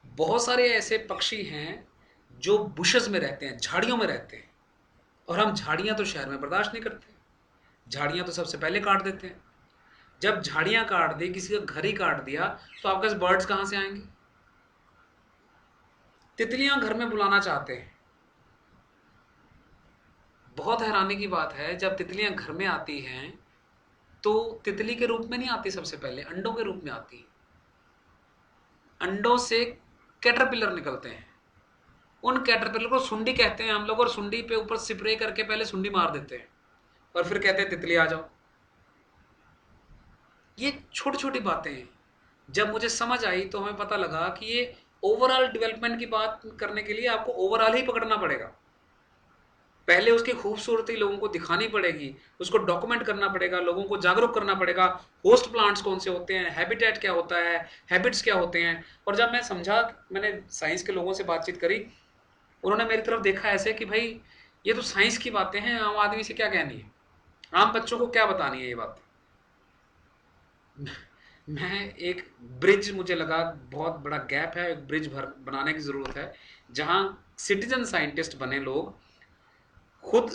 बहुत सारे ऐसे पक्षी हैं जो बुशेस में रहते हैं, झाड़ियों में रहते हैं, और हम झाड़ियाँ तो शहर में बर्दाश्त नहीं करते। झाड़ियाँ तो सबसे पहले काट देते हैं। जब झाड़ियाँ काट दी, किसी का घर ही काट दिया, तो आपके पास बर्ड्स कहाँ से आएंगे? तितलियाँ घर में बुलाना चाहते हैं। बहुत हैरानी की बात है, जब तितलियाँ घर में आती हैं तो तितली के रूप में नहीं आती, सबसे पहले अंडों के रूप में आती है। अंडों से कैटरपिलर निकलते हैं। उन कैटरपिलर को सुंडी कहते हैं हम लोग, और सुंडी पे ऊपर स्प्रे करके पहले सुंडी मार देते हैं और फिर कहते हैं तितली आ जाओ। ये छोटी छोटी बातें हैं। जब मुझे समझ आई तो हमें पता लगा कि ये ओवरऑल डेवलपमेंट की बात करने के लिए आपको ओवरऑल ही पकड़ना पड़ेगा। पहले उसकी खूबसूरती लोगों को दिखानी पड़ेगी, उसको डॉक्यूमेंट करना पड़ेगा, लोगों को जागरूक करना पड़ेगा। होस्ट प्लांट्स कौन से होते हैं, हैबिटेट क्या होता है, हैबिट्स क्या होते हैं। और जब मैं समझा, मैंने साइंस के लोगों से बातचीत करी, उन्होंने मेरी तरफ देखा ऐसे कि भाई ये तो साइंस की बातें हैं, आम आदमी से क्या कहनी है, आम बच्चों को क्या बतानी है ये बात। मैं एक ब्रिज, मुझे लगा बहुत बड़ा गैप है, एक ब्रिज बनाने की ज़रूरत है जहाँ सिटीजन साइंटिस्ट बने लोग खुद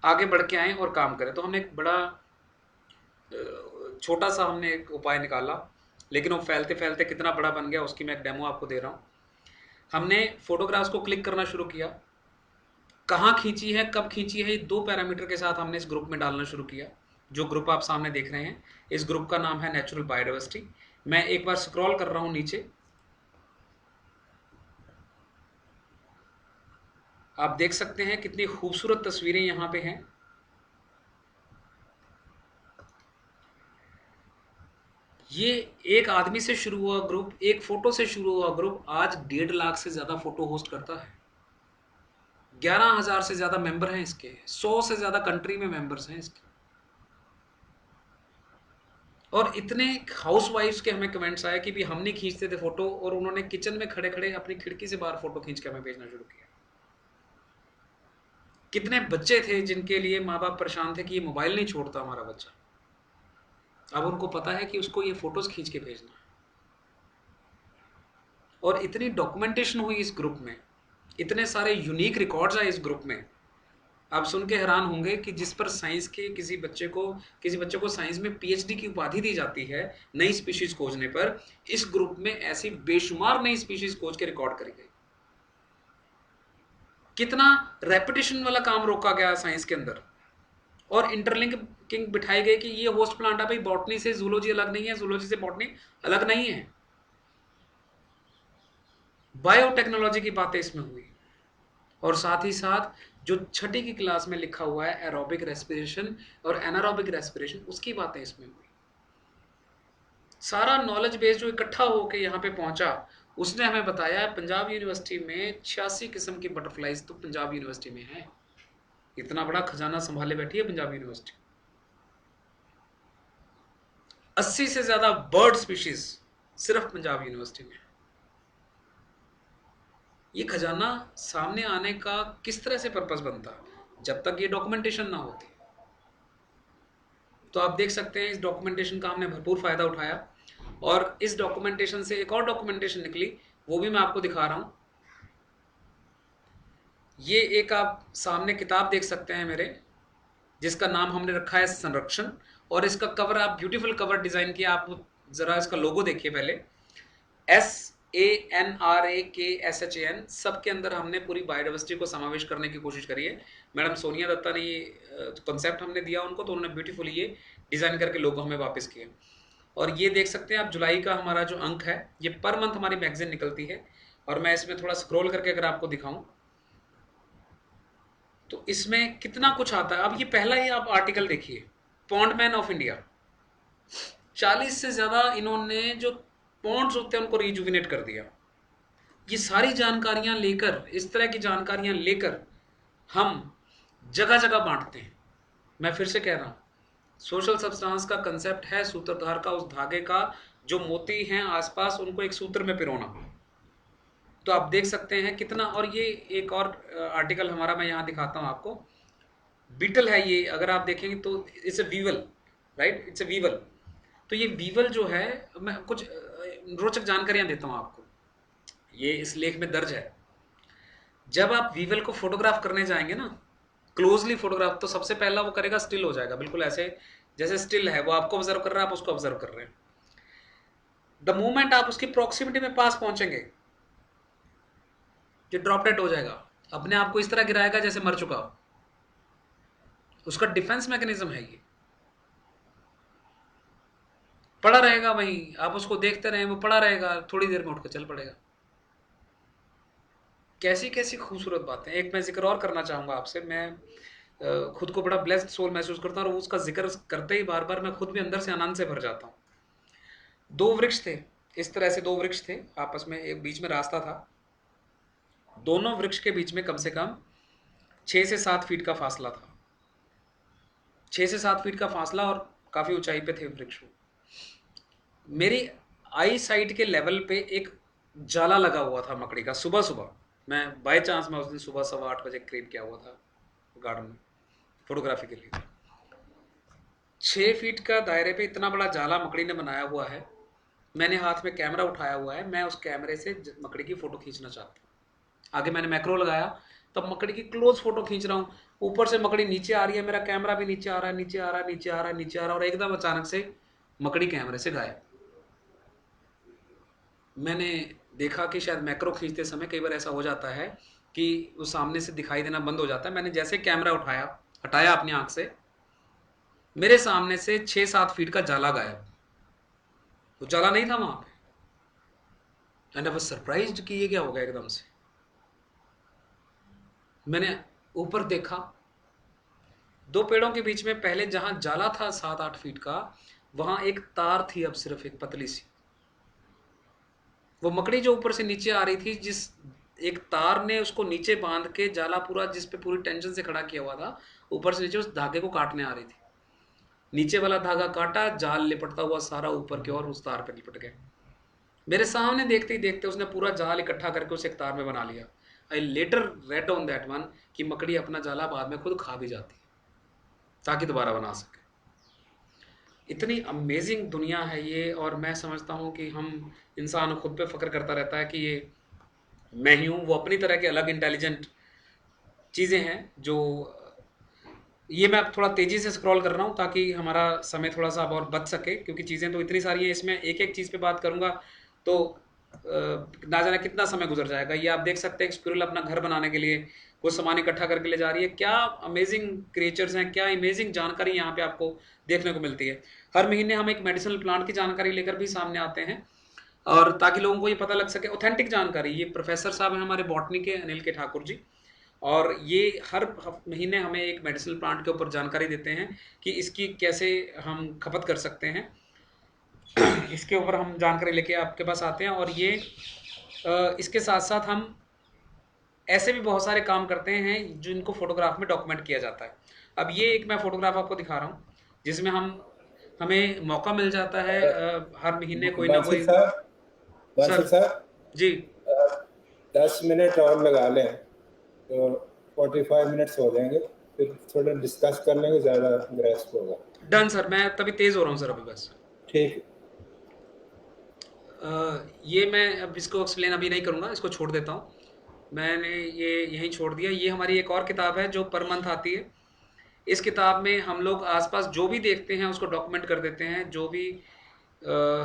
आगे बढ़ के आए और काम करें। तो हमने एक बड़ा छोटा सा हमने एक उपाय निकाला, लेकिन वो फैलते फैलते कितना बड़ा बन गया उसकी मैं एक डेमो आपको दे रहा हूँ। हमने फोटोग्राफ्स को क्लिक करना शुरू किया, कहाँ खींची है, कब खींची है, ये 2 पैरामीटर के साथ हमने इस ग्रुप में डालना शुरू किया। जो ग्रुप आप सामने देख रहे हैं, इस ग्रुप का नाम है नेचुरल बायोडाइवर्सिटी। मैं एक बार स्क्रॉल कर रहा हूँ नीचे, आप देख सकते हैं कितनी खूबसूरत तस्वीरें यहाँ पे हैं। ये एक आदमी से शुरू हुआ ग्रुप, एक फोटो से शुरू हुआ ग्रुप, आज 1.5 लाख से ज़्यादा फोटो होस्ट करता है। 11,000 से ज़्यादा मेंबर हैं इसके, 100 से ज़्यादा कंट्री में मेंबर्स हैं इसके। और इतने हाउस वाइफ्स के हमें कमेंट्स आए कि भी हम नहीं खींचते थे फोटो, और उन्होंने किचन में खड़े खड़े अपनी खिड़की से बाहर फोटो खींच के हमें भेजना शुरू किया। कितने बच्चे थे जिनके लिए माँ बाप परेशान थे कि ये मोबाइल नहीं छोड़ता हमारा बच्चा, अब उनको पता है कि उसको ये फोटोज खींच के भेजना है। और इतनी डॉक्यूमेंटेशन हुई इस ग्रुप में, इतने सारे यूनिक रिकॉर्ड्स आए इस ग्रुप में। आप सुन के हैरान होंगे कि जिस पर साइंस के किसी बच्चे को साइंस में पीएचडी की उपाधि दी जाती है नई स्पीशीज खोजने पर, इस ग्रुप में ऐसी बेशुमार नई स्पीशीज खोज के रिकॉर्ड करी गई। कितना रेपिटेशन वाला काम रोका गया साइंस के अंदर, और इंटरलिंकिंग बिठाई गई कि ये होस्ट प्लांट है भाई, बॉटनी से जूलॉजी अलग नहीं है, जूलॉजी से बॉटनी अलग नहीं है। बायोटेक्नोलॉजी की बातें इसमें हुई, और साथ ही साथ जो 6ठी की क्लास में लिखा हुआ है एरोबिक रेस्पिरेशन और एनारोबिक रेस्पिरेशन, उसकी बातें इसमें हुई। सारा नॉलेज बेस जो इकट्ठा होकर यहाँ पे पहुंचा, उसने हमें बताया पंजाब यूनिवर्सिटी में 86 किस्म की बटरफ्लाइज तो पंजाब यूनिवर्सिटी में है। इतना बड़ा खजाना संभाले बैठी है पंजाब यूनिवर्सिटी। 80 से ज्यादा बर्ड स्पीशीज सिर्फ पंजाब यूनिवर्सिटी में। ये खजाना सामने आने का किस तरह से पर्पस बनता, जब तक ये डॉक्यूमेंटेशन ना होती। तो आप देख सकते हैं इस डॉक्यूमेंटेशन का हमने भरपूर फायदा उठाया, और इस डॉक्यूमेंटेशन से एक और डॉक्यूमेंटेशन निकली, वो भी मैं आपको दिखा रहा हूं। ये एक आप सामने किताब देख सकते हैं मेरे, जिसका नाम हमने रखा है संरक्षण। और इसका कवर, आप ब्यूटीफुल कवर डिजाइन किया। आप जरा इसका लोगो देखिए पहले, SANRAKSHAN, सबके अंदर हमने पूरी बायोडाइवर्सिटी को समावेश करने की कोशिश करी है। मैडम सोनिया दत्ता ने ये कॉन्सेप्ट हमने दिया उनको, तो उन्होंने ब्यूटीफुली ये डिजाइन करके लोगो हमें वापस किए। और ये देख सकते हैं आप, जुलाई का हमारा जो अंक है, ये पर मंथ हमारी मैगजीन निकलती है। और मैं इसमें थोड़ा स्क्रॉल करके अगर आपको दिखाऊं तो इसमें कितना कुछ आता है। अब ये पहला ही आप आर्टिकल देखिए, पॉन्डमैन ऑफ इंडिया, 40 से ज्यादा इन्होंने जो पॉन्ड्स होते हैं उनको रिजुविनेट कर दिया। ये सारी जानकारियां लेकर, इस तरह की जानकारियां लेकर हम जगह जगह बांटते हैं। मैं फिर से कह रहा हूं, सोशल सब्सटेंस का कंसेप्ट है सूत्रधार का, उस धागे का जो मोती हैं आसपास, उनको एक सूत्र में पिरोना। तो आप देख सकते हैं कितना। और ये एक और आर्टिकल हमारा मैं यहाँ दिखाता हूँ आपको, बीटल है ये, अगर आप देखेंगे तो it's a weevil, right, it's a weevil. तो ये वीवल जो है, मैं कुछ रोचक जानकारियां देता हूँ आपको, ये इस लेख में दर्ज है। जब आप वीवल को फोटोग्राफ करने जाएंगे ना, क्लोजली फोटोग्राफ, तो सबसे पहला वो करेगा स्टिल हो जाएगा, बिल्कुल ऐसे जैसे स्टिल है, वो आपको ऑब्जर्व कर रहा है, आप उसको ऑब्जर्व कर रहे हैं। द मोमेंट आप उसकी प्रॉक्सिमिटी में पास पहुंचेंगे, ये ड्रॉप डेड हो जाएगा, अपने आप को इस तरह गिराएगा जैसे मर चुका हो। उसका डिफेंस मैकेनिज्म है ये, पड़ा रहेगा वहीं, आप उसको देखते रहे, वो पड़ा रहेगा, थोड़ी देर में उठकर चल पड़ेगा। कैसी कैसी खूबसूरत बातें। एक मैं जिक्र और करना चाहूँगा आपसे, मैं खुद को बड़ा ब्लेस्ड सोल महसूस करता हूँ, और उसका जिक्र करते ही बार बार मैं खुद भी अंदर से आनंद से भर जाता हूँ। 2 वृक्ष थे, इस तरह से 2 वृक्ष थे आपस में, एक बीच में रास्ता था, दोनों वृक्ष के बीच में कम से कम 6 से 7 फीट का फासला था। 6 से 7 फीट का फासला, और काफ़ी ऊंचाई पे थे वृक्ष। मेरी आई साइट के लेवल पे एक जाला लगा हुआ था मकड़ी का। सुबह सुबह मैं बाय चांस, मैं उस दिन सुबह 8:15 बजे करीब किया हुआ था गार्डन में फोटोग्राफी के लिए। 6 फीट का दायरे पे इतना बड़ा जाला मकड़ी ने बनाया हुआ है। मैंने हाथ में कैमरा उठाया हुआ है, मैं उस कैमरे से मकड़ी की फ़ोटो खींचना चाहता हूँ। आगे मैंने मैक्रो लगाया, तब मकड़ी की क्लोज फोटो खींच रहा हूँ। ऊपर से मकड़ी नीचे आ रही है, मेरा कैमरा भी नीचे आ रहा है, नीचे आ रहा है, नीचे आ रहा है, नीचे आ रहा है, और एकदम अचानक से मकड़ी कैमरे से गायब। मैंने देखा कि शायद मैक्रो खींचते समय कई बार ऐसा हो जाता है कि वो सामने से दिखाई देना बंद हो जाता है। मैंने जैसे कैमरा हटाया अपनी आंख से, मेरे सामने से 6-7 फीट का जाला गायब। वो जाला नहीं था वहां पे, एंड आई वाज सरप्राइज्ड कि ये क्या हो गया एकदम से। मैंने ऊपर देखा, 2 पेड़ों के बीच में पहले जहां जाला था 7-8 फीट का, वहां एक तार थी, अब सिर्फ एक पतली सी। वो मकड़ी जो ऊपर से नीचे आ रही थी, जिस एक तार ने उसको नीचे बांध के जाला पूरा, जिस पे पूरी टेंशन से खड़ा किया हुआ था, ऊपर से नीचे उस धागे को काटने आ रही थी। नीचे वाला धागा काटा, जाल लिपटता हुआ सारा ऊपर की ओर उस तार पे लिपट गया। मेरे सामने देखते ही देखते उसने पूरा जाल इकट्ठा करके उसे एक तार में बना लिया। I later read on that one कि मकड़ी अपना जाला बाद में खुद खा भी जाती है ताकि दोबारा बना सके। इतनी अमेजिंग दुनिया है ये, और मैं समझता हूँ कि हम इंसान खुद पे फक्र करता रहता है कि ये मैं ही हूँ। वो अपनी तरह के अलग इंटेलिजेंट चीज़ें हैं जो, ये मैं अब थोड़ा तेज़ी से स्क्रॉल कर रहा हूँ ताकि हमारा समय थोड़ा सा अब और बच सके, क्योंकि चीज़ें तो इतनी सारी हैं इसमें, एक एक चीज़ पे बात करूँगा तो ना जाने कितना समय गुजर जाएगा। ये आप देख सकते हैं, एक स्क्विरल अपना घर बनाने के लिए कुछ सामान इकट्ठा करके ले जा रही है। क्या अमेजिंग क्रिएचर्स हैं, क्या अमेजिंग जानकारी यहाँ पे आपको देखने को मिलती है। हर महीने हम एक मेडिसिनल प्लांट की जानकारी लेकर भी सामने आते हैं, और ताकि लोगों को ये पता लग सके, ऑथेंटिक जानकारी। ये प्रोफेसर साहब हैं हमारे बॉटनी के, अनिल के ठाकुर जी, और ये हर महीने हमें एक मेडिसिनल प्लांट के ऊपर जानकारी देते हैं कि इसकी कैसे हम खपत कर सकते हैं। इसके ऊपर हम जानकारी लेके आपके पास आते हैं। और ये इसके साथ साथ हम ऐसे भी बहुत सारे काम करते हैं जिनको फोटोग्राफ में डॉक्यूमेंट किया जाता है। अब ये एक मैं फोटोग्राफ आपको दिखा रहा हूँ जिसमें हमें मौका मिल जाता है हर महीने कोई ना कोई। बांसुर साहब जी 10 मिनट और लगा लें तो 45 मिनट्स हो जाएंगे, फिर थोड़ा डिस्कस कर लेंगे, ज़्यादा ग्रेस्प होगा। डन सर, मैं तभी तेज़ हो रहा हूँ सर अभी बस। ठीक। ये मैं अब इसको एक्सप्लेन अभी नहीं करूँगा, इसको छोड़ देता हूँ। मैंने ये यहीं छोड़ दिया। ये हमारी एक और किताब है जो पर मंथ आती है। इस किताब में हम लोग आसपास जो भी देखते हैं उसको डॉक्यूमेंट कर देते हैं, जो भी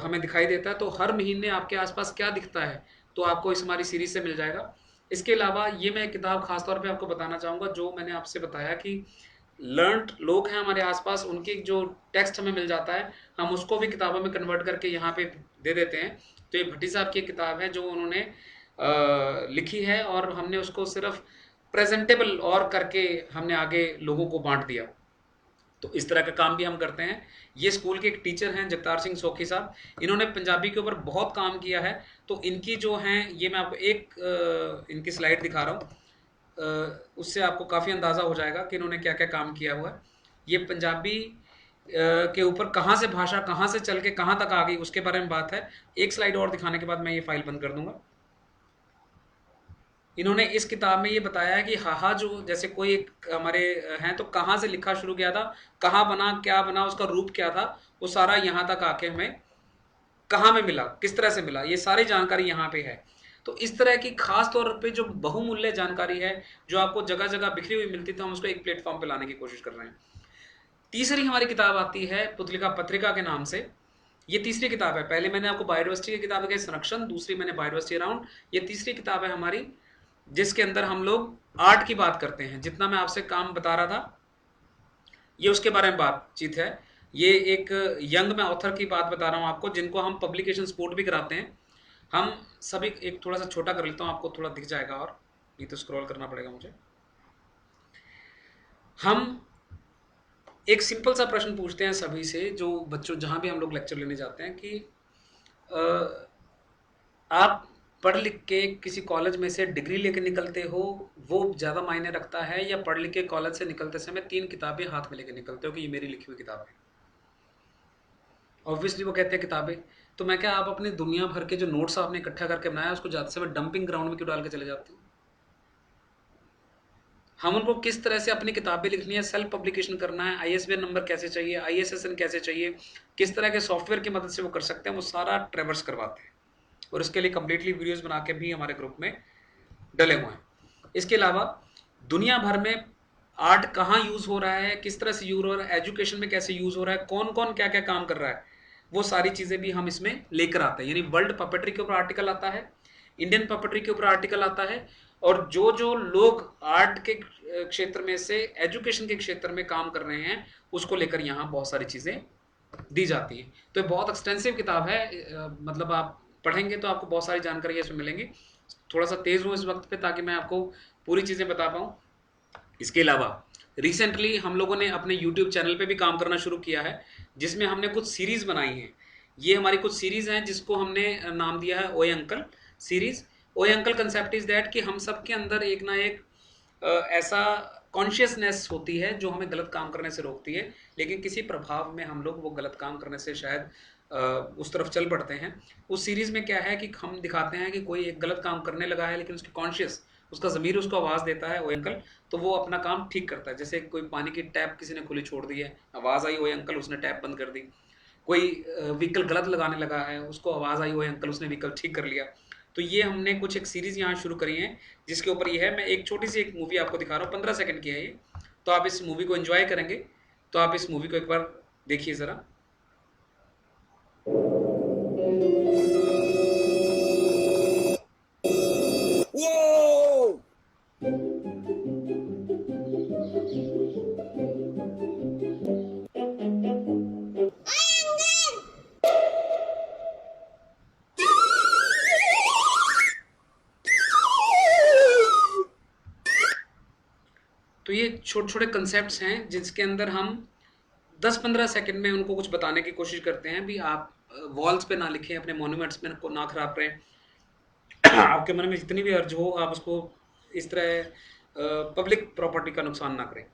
हमें दिखाई देता है। तो हर महीने आपके आसपास क्या दिखता है तो आपको इस हमारी सीरीज से मिल जाएगा। इसके अलावा ये मैं किताब खास तौर पे आपको बताना चाहूँगा, जो मैंने आपसे बताया कि लर्नड लोग हैं हमारे आसपास, उनकी जो टेक्स्ट हमें मिल जाता है, हम उसको भी किताबों में कन्वर्ट करके यहाँ पे दे देते हैं। तो ये भट्टी साहब की एक किताब है जो उन्होंने लिखी है, और हमने उसको सिर्फ प्रेजेंटेबल और करके हमने आगे लोगों को बांट दिया। तो इस तरह का काम भी हम करते हैं। ये स्कूल के एक टीचर हैं जगतार सिंह सोखी साहब, इन्होंने पंजाबी के ऊपर बहुत काम किया है। तो इनकी जो हैं, ये मैं आपको एक इनकी स्लाइड दिखा रहा हूँ, उससे आपको काफ़ी अंदाज़ा हो जाएगा कि इन्होंने क्या क्या काम किया हुआ है। ये पंजाबी के ऊपर कहाँ से भाषा कहाँ से चल के कहाँ तक आ गई उसके बारे में बात है। एक स्लाइड और दिखाने के बाद मैं ये फाइल बंद कर दूंगा। इन्होंने इस किताब में ये बताया है कि हाहा जो जैसे कोई एक हमारे हैं, तो कहाँ से लिखा शुरू किया था, कहाँ बना, क्या बना, उसका रूप क्या था, वो सारा यहाँ तक आके हमें कहाँ में मिला, किस तरह से मिला, ये सारी जानकारी यहाँ पे है। तो इस तरह की खास तौर पे जो बहुमूल्य जानकारी है जो आपको जगह जगह बिखरी हुई मिलती थी, हम उसको एक प्लेटफॉर्म पे लाने की कोशिश कर रहे हैं। तीसरी हमारी किताब आती है पुतलिका पत्रिका के नाम से। ये तीसरी किताब है। पहले मैंने आपको बायोडाइवर्सिटी की किताब के संरक्षण, दूसरी मैंने बायोडाइवर्सिटी अराउंड, ये तीसरी किताब है हमारी जिसके अंदर हम लोग आर्ट की बात करते हैं। जितना मैं आपसे काम बता रहा था ये उसके बारे में बातचीत है। ये एक यंग मैं ऑथर की बात बता रहा हूँ आपको, जिनको हम पब्लिकेशन सपोर्ट भी कराते हैं। हम सभी, एक थोड़ा सा छोटा कर लेता हूँ, आपको थोड़ा दिख जाएगा, और नहीं तो स्क्रॉल करना पड़ेगा मुझे। हम एक सिंपल सा प्रश्न पूछते हैं सभी से, जो बच्चों जहाँ भी हम लोग लेक्चर लेने जाते हैं, कि आप पढ़ लिख के किसी कॉलेज में से डिग्री लेके निकलते हो, वो ज़्यादा मायने रखता है, या पढ़ लिख के कॉलेज से निकलते समय 3 किताबें हाथ में लेके निकलते हो कि ये मेरी लिखी हुई किताब है। ऑब्वियसली वो कहते हैं किताबें। तो मैं क्या, आप अपनी दुनिया भर के जो नोट्स आपने इकट्ठा करके बनाया उसको जाते समय डंपिंग ग्राउंड में क्यों डाल के चले जाते हो? हम उनको किस तरह से अपनी किताबें लिखनी है, सेल्फ पब्लिकेशन करना है, ISBN नंबर कैसे चाहिए, ISSN कैसे चाहिए, किस तरह के सॉफ्टवेयर की मदद से वो कर सकते हैं, वो सारा ट्रेवर्स करवाते हैं। और इसके लिए कम्प्लीटली वीडियोस बना के भी हमारे ग्रुप में डले हुए हैं। इसके अलावा दुनिया भर में आर्ट कहाँ यूज़ हो रहा है, किस तरह से यूज़ हो रहा है, एजुकेशन में कैसे यूज़ हो रहा है, कौन कौन क्या क्या काम कर रहा है, वो सारी चीज़ें भी हम इसमें लेकर आते हैं। यानी वर्ल्ड पपेट्री के ऊपर आर्टिकल आता है, इंडियन पपेट्री के ऊपर आर्टिकल आता है, और जो जो लोग आर्ट के क्षेत्र में से एजुकेशन के क्षेत्र में काम कर रहे हैं उसको लेकर यहाँ बहुत सारी चीज़ें दी जाती है। तो ये बहुत एक्सटेंसिव किताब है, मतलब आप पढ़ेंगे तो आपको बहुत सारी जानकारी इसमें मिलेंगी। थोड़ा सा तेज़ हूँ इस वक्त पे ताकि मैं आपको पूरी चीज़ें बता पाऊँ। इसके अलावा रिसेंटली हम लोगों ने अपने YouTube चैनल पे भी काम करना शुरू किया है, जिसमें हमने कुछ सीरीज़ बनाई हैं। ये हमारी कुछ सीरीज़ हैं जिसको हमने नाम दिया है ओए अंकल सीरीज़। ओए अंकल कंसेप्ट इज़ दैट कि हम सब के अंदर एक ना एक ऐसा कॉन्शियसनेस होती है जो हमें गलत काम करने से रोकती है, लेकिन किसी प्रभाव में हम लोग वो गलत काम करने से शायद उस तरफ चल पड़ते हैं। उस सीरीज़ में क्या है कि हम दिखाते हैं कि कोई एक गलत काम करने लगा है, लेकिन उसकी कॉन्शियस, उसका ज़मीर उसको आवाज़ देता है ओए अंकल, तो वो अपना काम ठीक करता है। जैसे कोई पानी की टैप किसी ने खुली छोड़ दी है, आवाज़ आई ओए अंकल, उसने टैप बंद कर दी। कोई व्हीकल गलत लगाने लगा है, उसको आवाज़ आई ओए अंकल, उसने व्हीकल ठीक कर लिया। तो ये हमने कुछ एक सीरीज़ यहाँ शुरू करी है जिसके ऊपर ये है। मैं एक छोटी सी एक मूवी आपको दिखा रहा हूँ, 15 सेकंड की है ये, तो आप इस मूवी को एंजॉय करेंगे। तो आप इस मूवी को एक बार देखिए ज़रा। तो ये छोटे छोटे कंसेप्ट्स हैं जिसके अंदर हम 10-15 सेकंड में उनको कुछ बताने की कोशिश करते हैं। भी आप वॉल्स पे ना लिखें, अपने मॉन्यूमेंट्स पे ना खराब करें। आपके मन में जितनी भी अर्ज हो आप उसको इस तरह पब्लिक प्रॉपर्टी का नुकसान ना करें।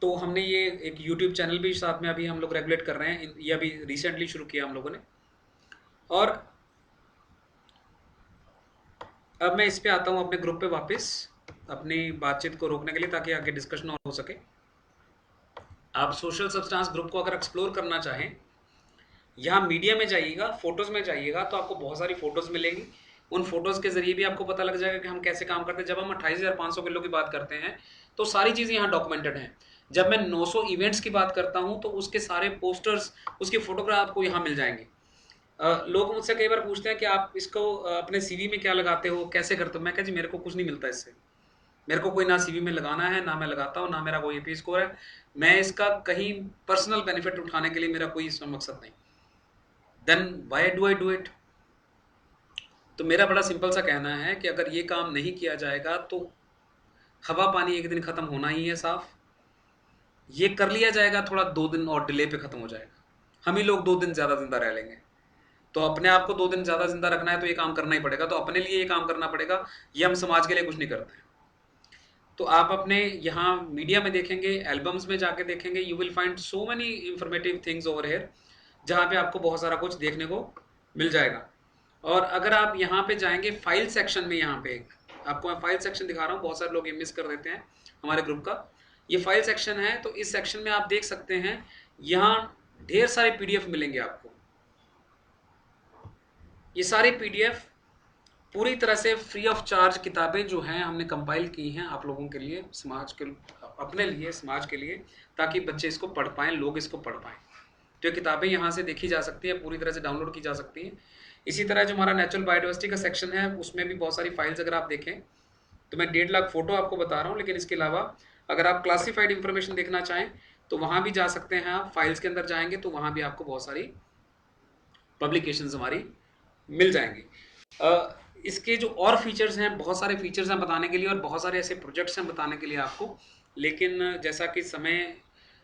तो हमने ये एक YouTube चैनल भी साथ में अभी हम लोग रेगुलेट कर रहे हैं, ये अभी रिसेंटली शुरू किया हम लोगों ने। और अब मैं इस पे आता हूँ अपने ग्रुप पे वापस, अपनी बातचीत को रोकने के लिए, ताकि आगे डिस्कशन और हो सके। आप सोशल सब्सटेंस ग्रुप को अगर एक्सप्लोर करना चाहें, यहाँ मीडिया में जाइएगा, फोटोज़ में जाइएगा, तो आपको बहुत सारी फ़ोटोज़ मिलेंगी। उन फोटोज़ के ज़रिए भी आपको पता लग जाएगा कि हम कैसे काम करते हैं। जब हम 28,500 किलो की बात करते हैं तो सारी चीज़ें यहाँ डॉक्यूमेंटेड हैं। जब मैं 900 इवेंट्स की बात करता हूं तो उसके सारे पोस्टर्स, उसकी फोटोग्राफ आपको यहाँ मिल जाएंगे। लोग मुझसे कई बार पूछते हैं कि आप इसको अपने सीवी में क्या लगाते हो, कैसे करते हो। मैं कहा जी मेरे को कुछ नहीं मिलता इससे, मेरे को कोई ना सीवी में लगाना है, ना मैं लगाता हूँ, ना मेरा कोई एपी स्कोर है। मैं इसका कहीं पर्सनल बेनिफिट उठाने के लिए मेरा कोई इसमें मकसद नहीं। Then why do I do it? तो मेरा बड़ा सिंपल सा कहना है कि अगर ये काम नहीं किया जाएगा तो हवा पानी एक दिन खत्म होना ही है साफ। ये कर लिया जाएगा थोड़ा 2 दिन और डिले पे खत्म हो जाएगा, हम ही लोग 2 दिन ज़्यादा जिंदा रह लेंगे। तो अपने आप को 2 दिन ज़्यादा जिंदा रखना है तो ये काम करना ही पड़ेगा। तो अपने लिए ये काम करना पड़ेगा, ये हम समाज के लिए कुछ नहीं करते हैं। तो आप अपने यहाँ मीडिया में देखेंगे, एल्बम्स में जाके देखेंगे, you will find so many informative things over here, जहाँ पे आपको बहुत सारा कुछ देखने को मिल जाएगा। और अगर आप यहाँ पे जाएंगे फाइल सेक्शन में, यहाँ पे आपको मैं फाइल सेक्शन दिखा रहा हूँ, बहुत सारे लोग ये मिस कर देते हैं हमारे ग्रुप का। ये फाइल सेक्शन है, तो इस सेक्शन में आप देख सकते हैं यहाँ ढेर सारे पीडीएफ मिलेंगे आपको। ये सारे पीडीएफ पूरी तरह से फ्री ऑफ चार्ज किताबें जो हैं हमने कंपाइल की हैं आप लोगों के लिए, समाज के, अपने लिए, समाज के लिए, ताकि बच्चे इसको पढ़ पाएँ, लोग इसको पढ़ पाएँ। तो ये किताबें यहाँ से देखी जा सकती है, पूरी तरह से डाउनलोड की जा सकती हैं। इसी तरह जो हमारा नेचुरल बायोडाइवर्सिटी का सेक्शन है उसमें भी बहुत सारी फाइल्स अगर आप देखें तो मैं 1.5 लाख फोटो आपको बता रहा हूँ, लेकिन इसके अलावा अगर आप क्लासिफाइड इंफॉर्मेशन देखना चाहें तो वहाँ भी जा सकते हैं। आप फाइल्स के अंदर जाएंगे तो वहाँ भी आपको बहुत सारी पब्लिकेशंस हमारी मिल जाएंगी। इसके जो और फीचर्स हैं, बहुत सारे फीचर्स हैं बताने के लिए और बहुत सारे ऐसे प्रोजेक्ट्स हैं बताने के लिए आपको, लेकिन जैसा कि समय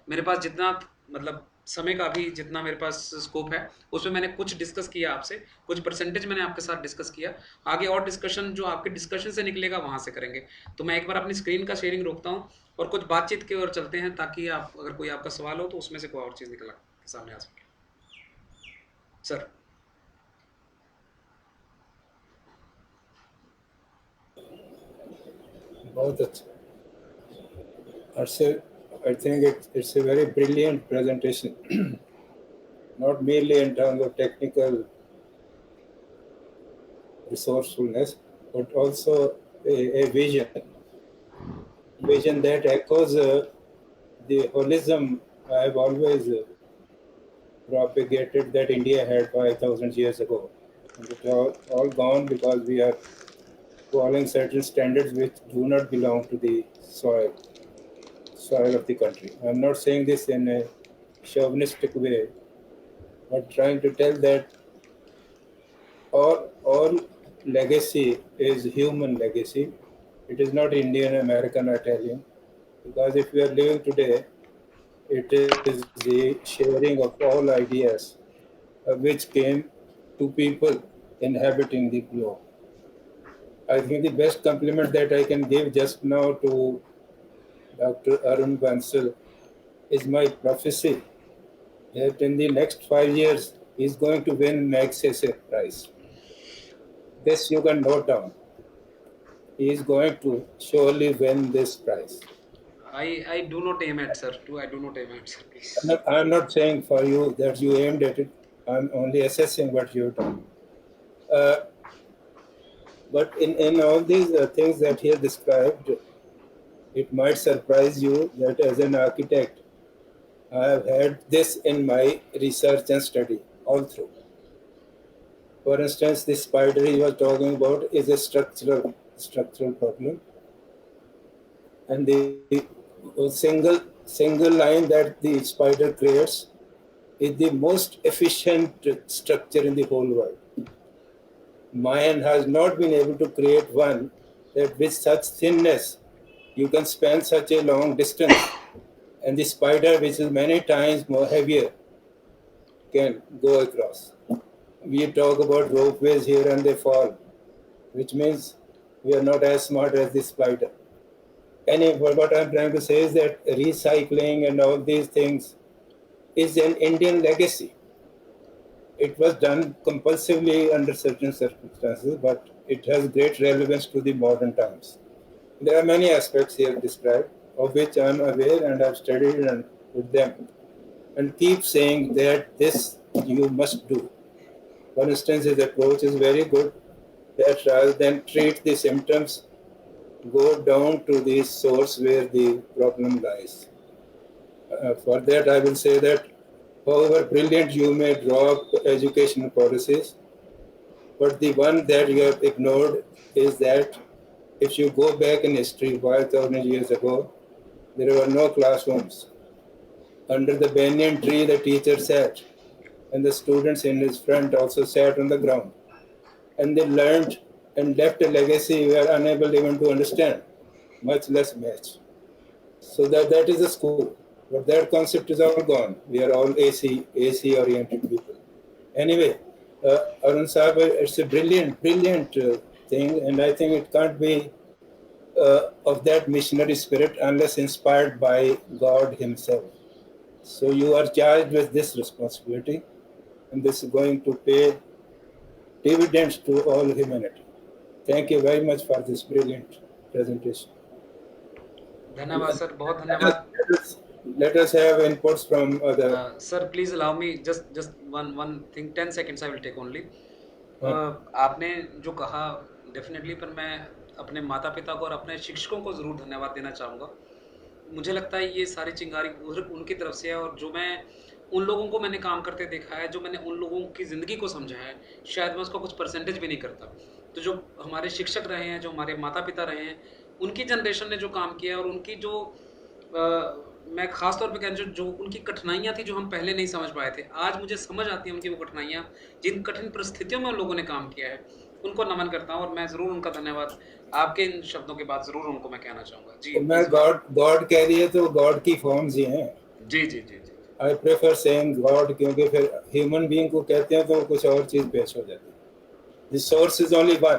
मेरे पास जितना, मतलब समय का भी जितना मेरे पास स्कोप है उसमें मैंने कुछ डिस्कस किया आपसे, कुछ परसेंटेज मैंने आपके साथ डिस्कस किया। आगे और डिस्कशन जो आपके डिस्कशन से निकलेगा वहाँ से करेंगे। तो मैं एक बार अपनी स्क्रीन का शेयरिंग रोकता हूँ और कुछ बातचीत की ओर चलते हैं, ताकि आप, अगर कोई आपका सवाल हो तो उसमें से कोई और चीज़ निकल सामने आ सके। सर बहुत अच्छा। I think it's a very brilliant presentation, not merely in terms of technical resourcefulness, but also a vision that echoes the holism I have always propagated that India had 5,000 years ago. And it's all gone because we are following certain standards which do not belong to the soil of the country. I'm not saying this in a chauvinistic way, but trying to tell that all legacy is human legacy. It is not Indian, American, or Italian. Because if we are living today, it is the sharing of all ideas which came to people inhabiting the globe. I think the best compliment that I can give just now to Dr. Arun Bansal is my prophecy that in the next 5 years he is going to win Magsaysay Prize. This you can note down. He is going to surely win this prize. I do not aim at, sir. I do not aim at, sir. Please. I'm not saying for you that you aimed at it. I'm only assessing what you've done. But in all these things that he has described, it might surprise you that as an architect, I have had this in my research and study all through. For instance, the spider he was talking about is a structural problem. And the single line that the spider creates is the most efficient structure in the whole world. Man has not been able to create one that with such thinness you can span such a long distance, and the spider, which is many times more heavier, can go across. We talk about ropeways here and they fall, which means we are not as smart as the spider. Anyway, what I'm trying to say is that recycling and all these things is an Indian legacy. It was done compulsively under certain circumstances, but it has great relevance to the modern times. There are many aspects here described, of which I am aware and I've studied and with them, and keep saying that this you must do. For instance, his approach is very good, that rather than treat the symptoms, go down to the source where the problem lies. For that, I will say that however brilliant you may drop educational policies, but the one that you have ignored is that if you go back in history 5,000 years ago, there were no classrooms. Under the banyan tree, the teacher sat, and the students in his front also sat on the ground. And they learned and left a legacy we are unable even to understand, much less match. So that is a school. But that concept is all gone. We are all AC oriented people. Anyway, Arun Saab, it's a brilliant thing, and I think it can't be of that missionary spirit unless inspired by God Himself. So you are charged with this responsibility, and this is going to pay dividends to all humanity. Thank you very much for this brilliant presentation. धन्यवाद sir, बहुत धन्यवाद. Let us have inputs from other. Sir, please allow me just one thing, 10 seconds I will take only. आपने जो कहा definitely, पर मैं अपने माता पिता को और अपने शिक्षकों को ज़रूर धन्यवाद देना चाहूँगा. मुझे लगता है ये सारी चिंगारी उनकी तरफ से है, और जो मैं उन लोगों को मैंने काम करते देखा है, जो मैंने उन लोगों की ज़िंदगी को समझा है, शायद मैं उसका कुछ परसेंटेज भी नहीं करता. तो जो हमारे शिक्षक रहे हैं, जो हमारे माता पिता रहे हैं, उनकी जनरेशन ने जो काम किया है, और उनकी जो मैं ख़ास तौर पे कहना जो उनकी कठिनाइयाँ थी जो हम पहले नहीं समझ पाए थे, आज मुझे समझ आती है उनकी वो कठिनाइयाँ, जिन कठिन परिस्थितियों में उन लोगों ने काम किया है. उनको नमन करता हूँ, और मैं ज़रूर उनका धन्यवाद आपके इन शब्दों के बाद ज़रूर उनको मैं कहना चाहूँगा. जी, तो मैं गॉड कह रही है तो गॉड की फॉर्म्स ही हैं. जी जी जी जी. आई प्रेफर सेइंग गॉड, क्योंकि फिर ह्यूमन बीइंग को कहते हैं तो कुछ और चीज़ पेश हो जाती है. The source is only one.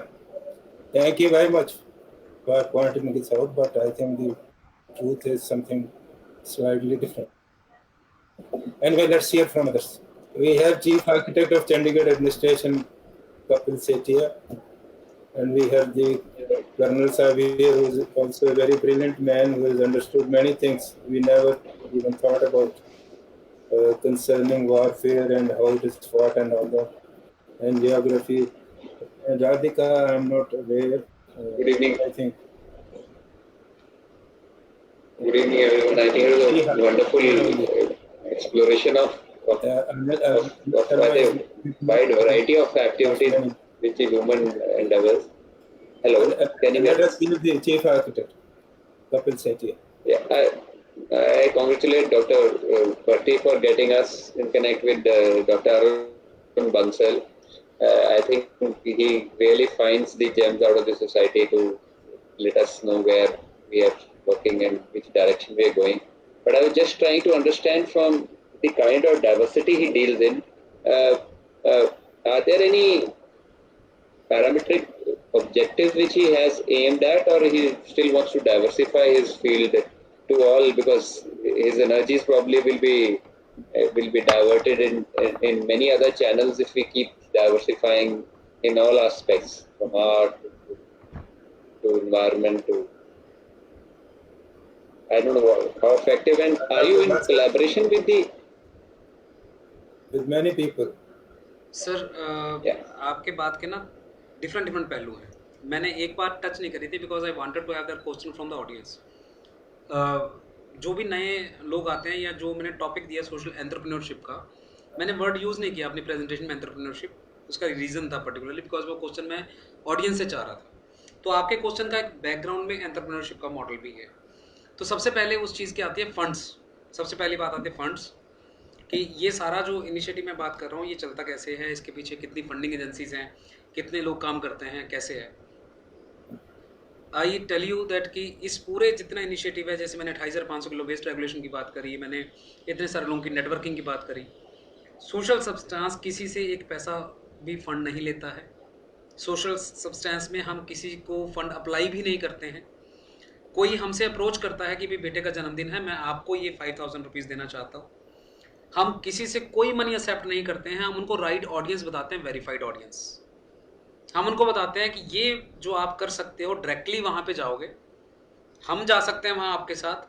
Thank you very much for pointing this out, but I think the truth is something slightly different. Anyway, let's hear from others. We have Chief Architect of Chandigarh Administration, Kapil Sethia, and we have the Colonel Savir, who is also a very brilliant man who has understood many things we never even thought about concerning warfare and how it is fought and all that, and geography. And Radhika, I'm not aware. Good evening. I think. Good evening, everyone. I think it was a wonderful exploration of quite a wide variety of activities which the human endeavors. Hello, can you hear Let us hear the Chief Architect, Kapil Sethia. Yeah, I congratulate Dr. Bharti for getting us in connect with Dr. Arun Bansal. I think he really finds the gems out of the society to let us know where we are working and which direction we are going. But I was just trying to understand from the kind of diversity he deals in, are there any parametric objectives which he has aimed at, or he still wants to diversify his field to all, because his energies probably will be diverted in many other channels if we keep diversifying in all aspects, from art to environment to, I don't know how effective. And are you in collaboration with many people? Sir, आपके बात के ना different पहलू हैं. मैंने एक बात touch नहीं करी थी because I wanted to have that question from the audience. जो भी नए लोग आते हैं, या जो मैंने टॉपिक दिया सोशल एंटरप्रेन्योरशिप का, मैंने वर्ड यूज़ नहीं किया अपनी प्रेजेंटेशन में एंटरप्रेन्योरशिप. उसका रीज़न था पर्टिकुलरली बिकॉज वो क्वेश्चन मैं ऑडियंस से चाह रहा था. तो आपके क्वेश्चन का एक बैकग्राउंड में एंटरप्रेन्योरशिप का मॉडल भी है. तो सबसे पहले उस चीज़ की आती है फंड्स. सबसे पहली बात आती है फंड्स, कि ये सारा जो इनिशिएटिव मैं बात कर रहा हूँ ये चलता कैसे है, इसके पीछे कितनी फंडिंग एजेंसीज हैं, कितने लोग काम करते हैं, कैसे है. आई टेल यू दैट कि इस पूरे जितना इनिशिएटिव है, जैसे मैंने 28,500 किलो वेस्ट रेगुलेशन की बात करी, मैंने इतने सारे लोगों की नेटवर्किंग की बात करी. सोशल सब्सटेंस किसी से एक पैसा भी फंड नहीं लेता है. सोशल सब्सटेंस में हम किसी को फंड अप्लाई भी नहीं करते हैं. कोई हमसे अप्रोच करता है कि भाई बेटे का जन्मदिन है, मैं आपको ये 5,000 रुपीज़ देना चाहता हूँ, हम किसी से कोई मनी एक्सेप्ट नहीं करते हैं. हम उनको राइट ऑडियंस बताते हैं, वेरीफाइड ऑडियंस. हम उनको बताते हैं कि ये जो आप कर सकते हो, डायरेक्टली वहाँ पे जाओगे, हम जा सकते हैं वहाँ आपके साथ.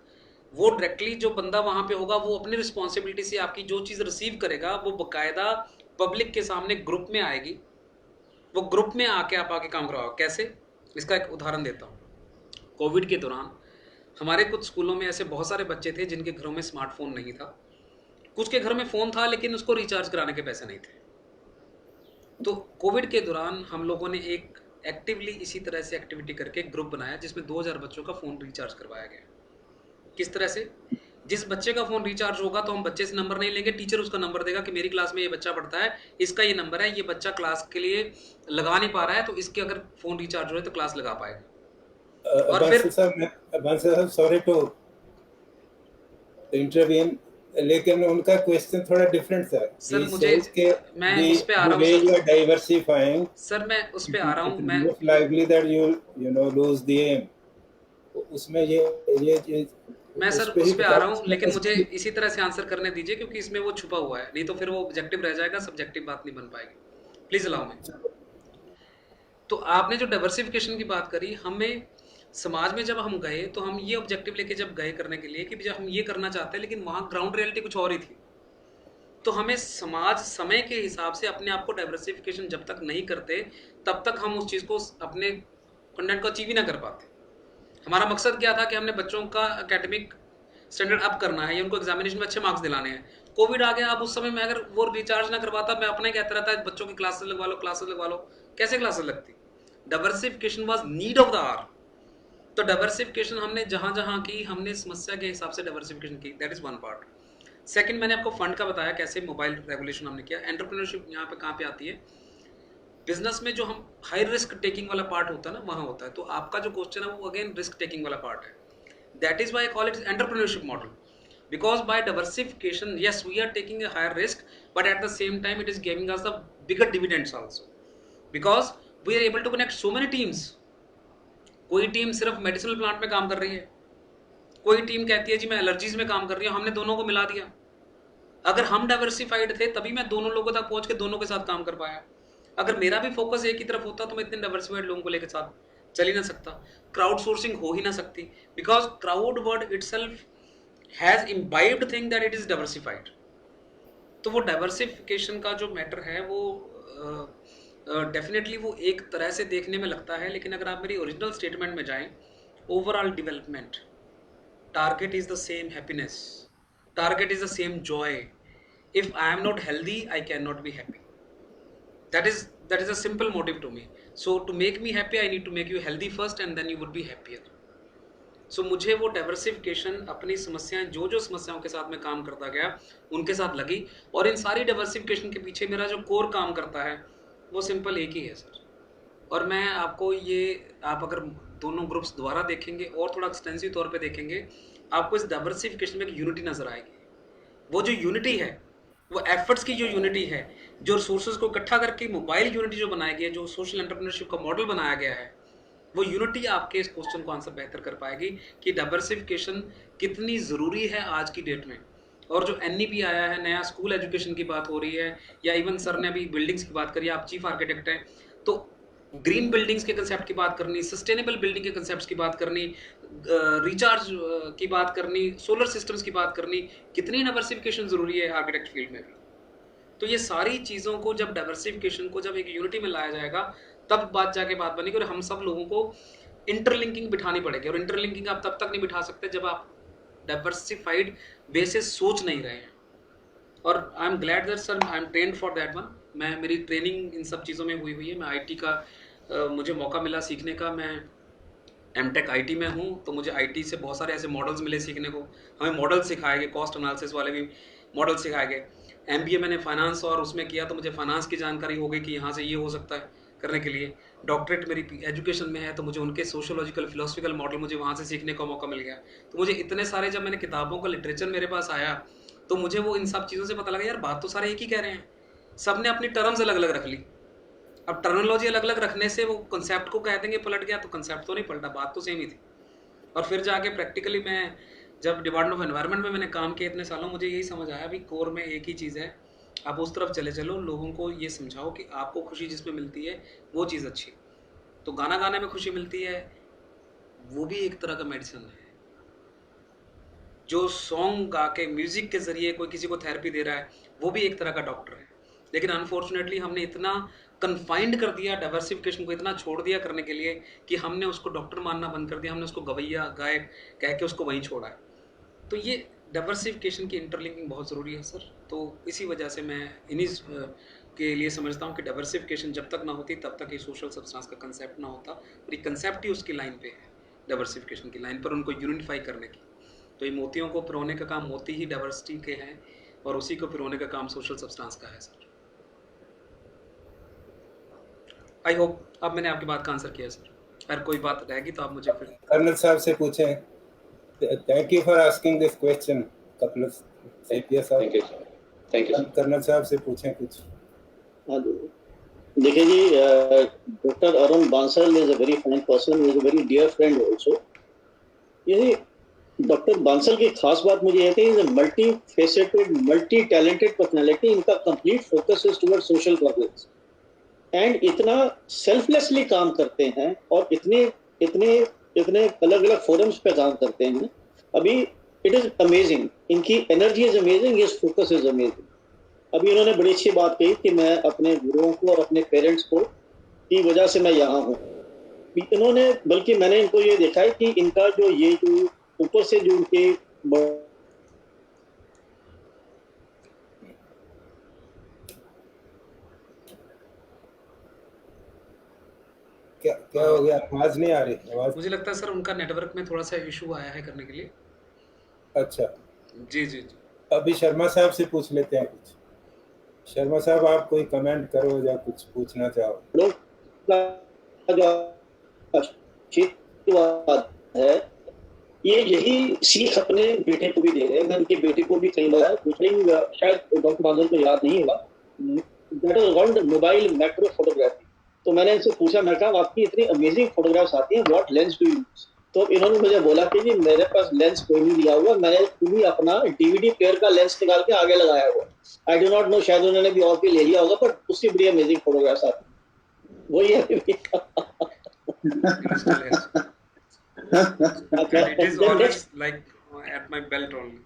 वो डायरेक्टली जो बंदा वहाँ पे होगा वो अपनी रिस्पॉन्सिबिलिटी से आपकी जो चीज़ रिसीव करेगा वो बाकायदा पब्लिक के सामने ग्रुप में आएगी. वो ग्रुप में आके आप आके काम करवाओ. कैसे? इसका एक उदाहरण देता हूँ. कोविड के दौरान हमारे कुछ स्कूलों में ऐसे बहुत सारे बच्चे थे जिनके घरों में स्मार्टफोन नहीं था, कुछ के घर में फ़ोन था लेकिन उसको रिचार्ज कराने के पैसे नहीं थे। तो कोविड के दौरान हम लोगों ने एक एक्टिवली इसी तरह से एक्टिविटी करके एक ग्रुप बनाया जिसमें 2000 बच्चों का फ़ोन रिचार्ज करवाया गया। किस तरह से? जिस बच्चे का फ़ोन रिचार्ज होगा तो हम बच्चे से नंबर नहीं लेंगे, टीचर उसका नंबर देगा कि मेरी क्लास में ये बच्चा पढ़ता है, इसका ये नंबर है, ये बच्चा क्लास के लिए लगा नहीं पा रहा है, तो इसके अगर फ़ोन रिचार्ज हो तो क्लास लगा पाएगा। और फिर बांसल साहब सॉरी टू इंटरवीन, लेकिन उनका क्वेश्चन थोड़ा डिफरेंट था। सर मैं उस पे आ रहा हूँ सर। डाइवर्सिफाइंग सर मैं उस पे आ रहा हूँ। मैं most likely that you know lose them. उसमें ये मैं सर उस पे आ रहा हूँ, लेकिन मुझे इसी तरह से आंसर करने दीजिए क्योंकि इसमें वो छुपा हुआ है, नहीं तो फिर वो ऑब्जेक्टिव रह जाएगा, सब्जेक्टिव बात नहीं बन पाएगी। Please allow me. तो आपने जो डाइवर्सिफिकेशन की बात करी, हमें समाज में जब हम गए तो हम ये ऑब्जेक्टिव लेके जब गए करने के लिए कि जब हम ये करना चाहते हैं, लेकिन वहाँ ग्राउंड रियलिटी कुछ और ही थी। तो हमें समाज समय के हिसाब से अपने आप को डाइवर्सिफिकेशन जब तक नहीं करते तब तक हम उस चीज़ को अपने कंटेंट को अचीव ही ना कर पाते। हमारा मकसद क्या था कि हमने बच्चों का एकेडमिक स्टैंडर्ड अप करना है या उनको एग्जामिनेशन में अच्छे मार्क्स दिलाने हैं। कोविड आ गया, अब उस समय में अगर वो रिचार्ज ना करवाता, मैं अपना ही कहता रहता है बच्चों की क्लासेस लगवा लो, क्लासेस लगवा लो। कैसे क्लासेस लगती? Diversification was need of the hour. तो डाइवर्सिफिकेशन हमने जहां जहां की, हमने समस्या के हिसाब से डाइवर्सिफिकेशन की। That is one part. Second, मैंने आपको फंड का बताया कैसे मोबाइल रेगुलेशन हमने किया। एंटरप्रेन्योरशिप यहाँ पे कहाँ पे आती है? बिजनेस में जो हम हाई रिस्क टेकिंग वाला पार्ट होता है ना, वहाँ होता है। तो आपका जो क्वेश्चन है वो अगेन रिस्क टेकिंग वाला पार्ट है। That is why I call it entrepreneurship model, because by diversification yes we are taking a higher risk, but at the same time it is giving us the bigger dividends also, because we are able to connect so many teams. कोई team सिर्फ medicinal plant में काम कर रही है, कोई team कहती है जी मैं एलर्जीज में काम कर रही हूँ, हमने दोनों को मिला दिया। अगर हम डाइवर्सिफाइड थे तभी मैं दोनों लोगों तक पहुंच के दोनों के साथ काम कर पाया। अगर मेरा भी फोकस एक ही तरफ होता तो मैं इतने डाइवर्सिफाइड लोगों को लेकर साथ चल ही ना सकता, क्राउड सोर्सिंग हो ही ना सकती, because crowd word itself has imbibed thing that it is diversified. तो वो डाइवर्सिफिकेशन का जो मैटर है वो डेफिनेटली वो एक तरह से देखने में लगता है, लेकिन अगर आप मेरी ओरिजिनल स्टेटमेंट में जाएं, overall development, target is the same happiness, target is the same joy. If I am not healthy, I cannot be happy. That is a simple motive to me. So to make me happy, I need to make you healthy first and then you would be happier. So मुझे वो diversification अपनी समस्याएं, जो समस्याओं के साथ मैं काम करता गया उनके साथ लगी, और इन सारी डाइवर्सिफिकेशन के पीछे मेरा जो कोर काम करता है वो सिंपल एक ही है सर। और मैं आपको ये, आप अगर दोनों ग्रुप्स दोबारा देखेंगे और थोड़ा एक्सटेंसिव तौर पे देखेंगे, आपको इस डाइवर्सिफिकेशन में एक यूनिटी नजर आएगी। वो जो यूनिटी है, वो एफर्ट्स की जो यूनिटी है, जो रिसोर्सेज को इकट्ठा करके मोबाइल यूनिटी जो बनाई गई है, जो सोशल एंटरप्रेन्योरशिप का मॉडल बनाया गया है, वो यूनिटी आपके इस क्वेश्चन को आंसर बेहतर कर पाएगी कि डाइवर्सिफिकेशन कितनी ज़रूरी है आज की डेट में। और जो NEP आया है, नया स्कूल एजुकेशन की बात हो रही है, या इवन सर ने अभी बिल्डिंग्स की बात करी, आप चीफ आर्किटेक्ट हैं, तो ग्रीन बिल्डिंग्स के कंसेप्ट की बात करनी, सस्टेनेबल बिल्डिंग के कंसेप्ट की बात करनी, रिचार्ज की बात करनी, सोलर सिस्टम्स की बात करनी, कितनी डाइवर्सिफिकेशन ज़रूरी है आर्किटेक्ट फील्ड में भी। तो ये सारी चीज़ों को जब डाइवर्सिफिकेशन को जब एक यूनिटी में लाया जाएगा तब बात जाके बात बनेगी, और हम सब लोगों को इंटरलिंकिंग बिठानी पड़ेगी। और इंटरलिंकिंग आप तब तक नहीं बिठा सकते जब आप डाइवर्सिफाइड बेसिस सोच नहीं रहे हैं। और I am glad that sir I am trained for that one. मेरी ट्रेनिंग इन सब चीज़ों में हुई है। मैं IT का मुझे मौका मिला सीखने का। मैं MTech IT में हूँ, तो मुझे IT से बहुत सारे ऐसे मॉडल्स मिले सीखने को। हमें मॉडल सिखाए गए, कॉस्ट एनालिसिस वाले भी मॉडल सिखाए गए। MBA मैंने फाइनेंस और उसमें किया, तो मुझे फाइनेंस की जानकारी हो गई कि यहाँ से ये हो सकता है करने के लिए। डॉक्टरेट मेरी एजुकेशन में है, तो मुझे उनके सोशियोलॉजिकल फिलोसफिकल मॉडल मुझे वहाँ से सीखने का मौका मिल गया। तो मुझे इतने सारे, जब मैंने किताबों का लिटरेचर मेरे पास आया, तो मुझे वो इन सब चीज़ों से पता लगा यार बात तो सारे एक ही कह रहे हैं, सब ने अपनी टर्म्स अलग अलग रख ली। अब टर्मिनोलॉजी अलग अलग रखने से वो कंसेप्ट को कह देंगे पलट गया, तो कंसेप्ट तो नहीं पलटा, बात तो सेम ही थी। और फिर जाके प्रैक्टिकली मैं जब डिपार्टमेंट ऑफ एनवायरनमेंट में मैंने काम किया इतने सालों, मुझे यही समझ आया भी कोर में एक ही चीज़ है, आप उस तरफ चले चलो, लोगों को ये समझाओ कि आपको खुशी जिसमें मिलती है वो चीज़ अच्छी। तो गाना गाने में खुशी मिलती है, वो भी एक तरह का मेडिसिन है। जो सॉन्ग गा के म्यूज़िक के ज़रिए कोई किसी को थेरेपी दे रहा है, वो भी एक तरह का डॉक्टर है। लेकिन अनफॉर्चुनेटली हमने इतना कन्फाइंड कर दिया, डाइवर्सिफिकेशन को इतना छोड़ दिया करने के लिए कि हमने उसको डॉक्टर मानना बंद कर दिया, हमने उसको गवैया गायक कह के उसको वहीं छोड़ा है। तो ये डाइवर्सिफिकेशन की इंटरलिंकिंग बहुत ज़रूरी है सर। तो इसी वजह से मैं इन्हीं के लिए समझता हूँ कि डाइवर्सिफिकेशन जब तक ना होती तब तक ये सोशल सब्सटेंस का कंसेप्ट ना होता, और ये कंसेप्ट ही उसकी लाइन पे है, डाइवर्सिफिकेशन की लाइन पर उनको यूनिफाई करने की। तो ये मोतियों को पिरोने का काम मोती ही डाइवर्सिटी के हैं, और उसी को पिरोने का काम सोशल सब्सटेंस का है सर। आई होप अब मैंने आपकी बात का आंसर किया सर। अगर कोई बात रहेगी तो आप मुझे फिर कर्नल साहब से पूछें। Thank you for asking this question Kapil CPS साहब। Thank you, sir. Thank you, sir. कर्नल साहब से पूछें कुछ। देखिए जी, doctor Arun Bansal is a very fine person, is a very dear friend also. ये डॉक्टर बांसल की खास बात मुझे है कि is a multi faceted, multi talented personality. इनका complete focus is toward social problems and इतना सेल्फलेसली काम करते हैं और इतने इतने इतने अलग अलग फोरम्स पे काम करते हैं। अभी इट इज अमेजिंग, इनकी energy is amazing, his focus is amazing. अभी इन्होंने बड़ी अच्छी बात कही कि मैं अपने गुरुओं को और अपने पेरेंट्स को की वजह से मैं यहाँ हूँ। इन्होंने, बल्कि मैंने इनको ये देखा है कि इनका जो ये जो ऊपर से जो उनके क्या हो गया? आवाज नहीं आ रही? आवाज मुझे लगता है सर उनका नेटवर्क में थोड़ा सा इशू आया है करने के लिए। अच्छा, जी जी जी। अभी शर्मा साहब से पूछ लेते हैं कुछ। शर्मा साहब, आप कोई कमेंट करो या कुछ पूछना चाहो? है ये यही सीख अपने बेटे को भी दे रहे हैं। मैं उनके बेटे को भी कई बार पूछ रही हूँ, शायद डॉक्टर बांसल को याद नहीं होगा, that is around mobile macro photography. तो मैंने इनसे पूछा, मैं कहा आपकी इतनी अमेजिंग फोटोग्राफ्स आती हैं, what lens do you use? तो इन्होंने मुझे बोला कि जी मेरे पास लेंस कोई नहीं दिया हुआ, मैंने खुद ही अपना डीवीडी प्लेयर का लेंस निकाल के आगे लगाया हुआ। आई डू नॉट नो, शायद उन्होंने भी और भी ले लिया होगा, पर उससे बड़ी अमेजिंग फोटोग्राफ्स आती हैं। वही है It is always like at my belt only.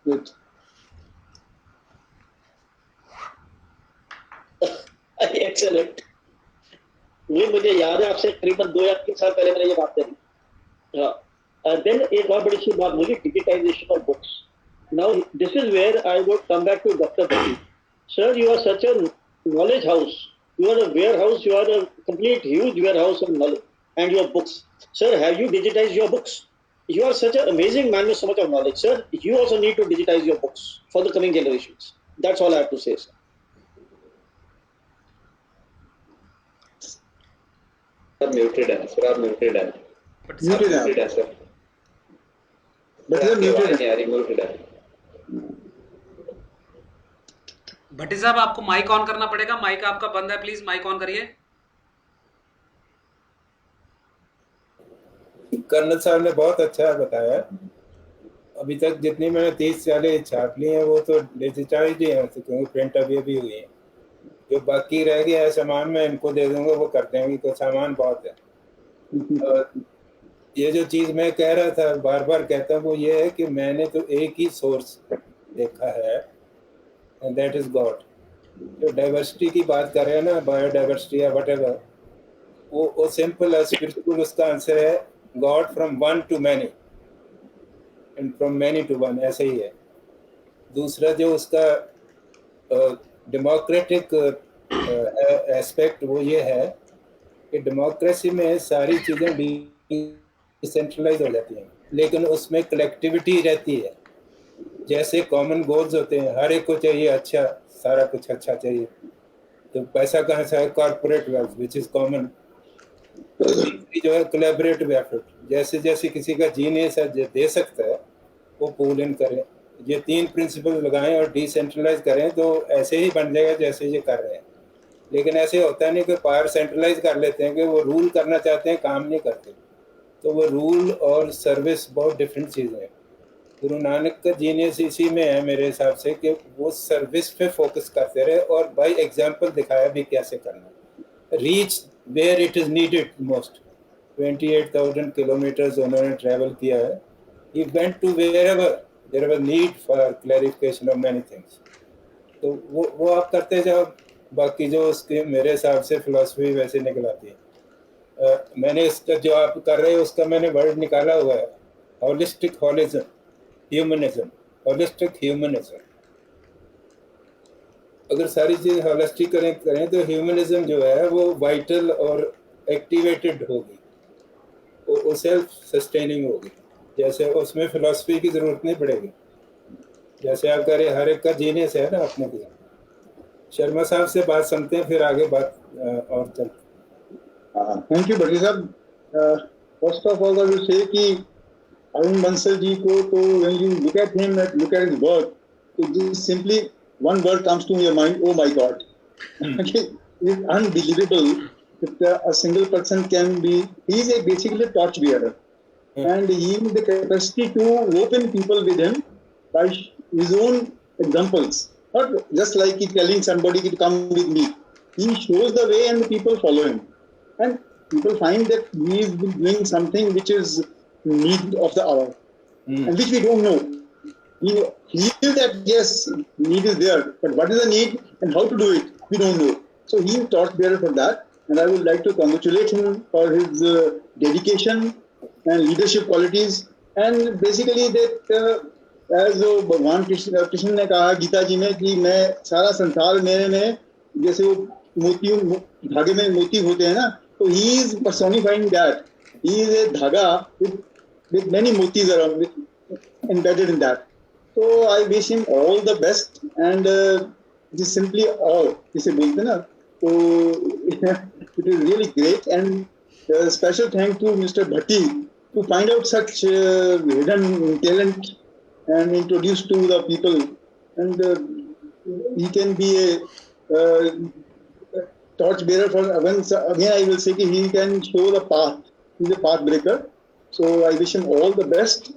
Good. Excellent. ये मुझे याद है, आपसे करीबन 2 या 3 साल पहले मैंने ये बात करी। हाँ, देन एक और बड़ी सी बात मुझे, digitization of books. Now this is where I would come back to doctor Bhatti. Sir, you are such a knowledge house, you are a warehouse, you are a complete huge warehouse of knowledge and your books. Sir, have you digitized your books? You are such an amazing man with so much of knowledge. Sir, you also need to digitize your books for the coming generations. That's all I have to say, sir. Muted है sir, आप muted है। But Muted है। muted है sir। But आपकी muted आवाज है। नहीं आ रही, muted है। भट्टी साहब, आपको माइक ऑन करना पड़ेगा, माइक आपका बंद है, प्लीज माइक ऑन करिए। कर्नल साहब ने बहुत अच्छा बताया। अभी तक जितनी मैंने 30-40 छाप ली हैं वो तो डिजिटाइज ही हैं, क्योंकि प्रिंट अभी अभी हुई है। जो बाकी रह गया है सामान मैं इनको दे दूंगा, वो कर देंगे, तो सामान बहुत है। और ये जो चीज़ मैं कह रहा था, बार बार कहता हूँ, वो ये है कि मैंने तो एक ही सोर्स देखा है, and that is God। जो डाइवर्सिटी की बात कर रहे हैं ना, बायोडाइवर्सिटी या व्हाटएवर, वो सिंपल है, स्पिरिचुअल उसका आंसर है God from one to many and from many to one, ऐसे ही है। दूसरा जो उसका डेमोक्रेटिक एस्पेक्ट वो ये है कि डेमोक्रेसी में सारी चीज़ें डिसेंट्रलाइज हो जाती हैं, लेकिन उसमें कलेक्टिविटी रहती है। जैसे कॉमन गोल्स होते हैं, हर एक को चाहिए अच्छा, सारा कुछ अच्छा चाहिए, तो पैसा कहाँ से है? Corporate wealth which is common. जो है कोलैबोरेटिव एफर्ट, जैसे जैसे किसी का जीनियस है दे सकता है, वो पूल इन करें। ये 3 प्रिंसिपल लगाएं और डिसेंट्रलाइज करें, तो ऐसे ही बन जाएगा जैसे ये कर रहे हैं। लेकिन ऐसे होता नहीं कि पावर सेंट्रलाइज कर लेते हैं कि वो रूल करना चाहते हैं, काम नहीं करते। तो वो रूल और सर्विस बहुत डिफरेंट चीज़ें हैं। गुरु नानक का जीनियस इसी में है मेरे हिसाब से, कि वो सर्विस पे फोकस करते रहे और बाय एग्जांपल दिखाया भी कैसे करना। Reach where it is needed most. 28,000 kilometres उन्होंने ट्रैवल किया है। He went to wherever there was need for clarification of many things. तो वो आप करते जाओ, बाकी जो उसके मेरे हिसाब से फिलॉसफी वैसे निकल आती है। मैंने इसका जो आप कर रहे हो उसका मैंने वर्ड निकाला हुआ है, holistic holism, humanism, holistic humanism. अगर सारी चीज़ होलिस्टिक करें तो ह्यूमनिज्म जो है वो वाइटल और एक्टिवेटेड होगी, वो सेल्फ सस्टेनिंग होगी। जैसे उसमें फिलॉसफी की ज़रूरत नहीं पड़ेगी, जैसे आप कह रहे हर एक का जीने से है ना अपने को। शर्मा साहब से बात सुनते हैं, फिर आगे बात और चल। थैंक यू भट्टी साहब। First of all I will say कि अरुण बंसल जी को तो when you look at him, look at his work, तो this simply one word comes to your mind: oh my God. Okay, it's unbelievable that a single person can be. He is basically a torch bearer, and he has the capacity to open people with him by his own examples. Not just like he telling somebody to come with me. He shows the way, and the people follow him, and people find that he is doing something which is need of the hour, and which we don't know. He feels that yes, need is there, but what is the need and how to do it, we don't know. So he is torchbearer for that, and I would like to congratulate him for his dedication and leadership qualities. And basically that as भगवान कृष्ण ने कहा गीता जी में कि मैं सारा संसार मेरे में, जैसे वो मोती धागे में मोती होते हैं ना, तो he is personifying that. He is a धागा with many motis around embedded in that. So I wish him all the best, and just simply all जिसे बोलते हैं ना, तो it is really great, and special thanks to Mr. Bhatti to find out such hidden talent and introduce to the people, and he can be a torch bearer for again I will say that he can show the path. He is a path breaker. So I wish him all the best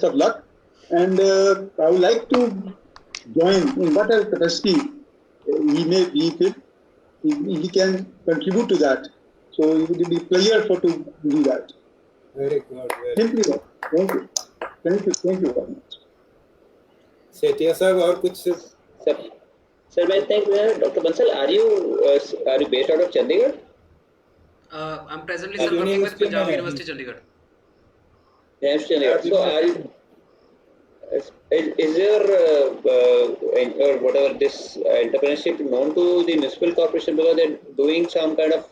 of luck. And I would like to join in whatever capacity he may be fit. He can contribute to that. So it would be a pleasure to do that. Very good. Simply that. Thank you. Thank you very much. Sethia साहब और कुछ? Sir, I think Dr. Bansal, are you based out of Chandigarh? I'm presently working with Punjab University, Chandigarh. Yes, Chandigarh. So are you? Is your whatever this entrepreneurship known to the municipal corporation, because they're doing some kind of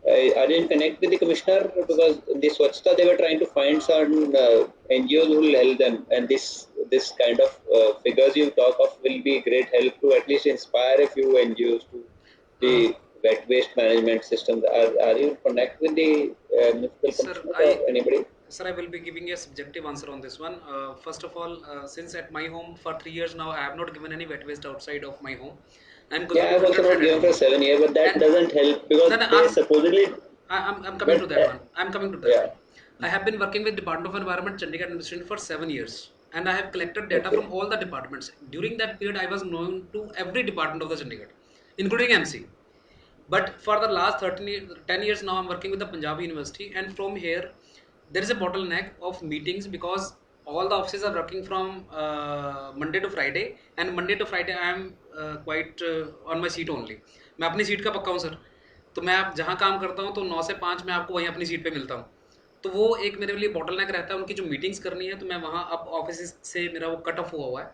are you in connect with the commissioner, because the Swachhta they were trying to find some NGOs who will help them, and this kind of figures you talk of will be great help to at least inspire a few NGOs to the wet waste management systems. Are you in connect with the municipal commissioner or anybody? Sir, I will be giving a subjective answer on this one. First of all, since at my home for 3 years now, I have not given any wet waste outside of my home. And I have also not given for 7 years, but that doesn't help, because they supposedly. I'm coming to that one. I'm coming to that one. I have been working with Department of Environment, Chandigarh administration for 7 years, and I have collected data from all the departments. During that period, I was known to every department of the Chandigarh, including MC. But for the last 10 years now, I'm working with the Punjab University, and from here, there is a bottleneck of meetings, because all the offices are working from Monday to Friday, and Monday to Friday I am quite on my seat only. मैं अपनी seat का पक्का हूँ sir, तो मैं आप जहाँ काम करता हूँ तो 9 से 5 मैं आपको वहीं अपनी सीट पे मिलता हूँ, तो वो एक मेरे लिए बॉटलनेक रहता है। उनकी जो मीटिंग्स करनी है तो मैं वहाँ अब ऑफिस से मेरा वो कट ऑफ हुआ है,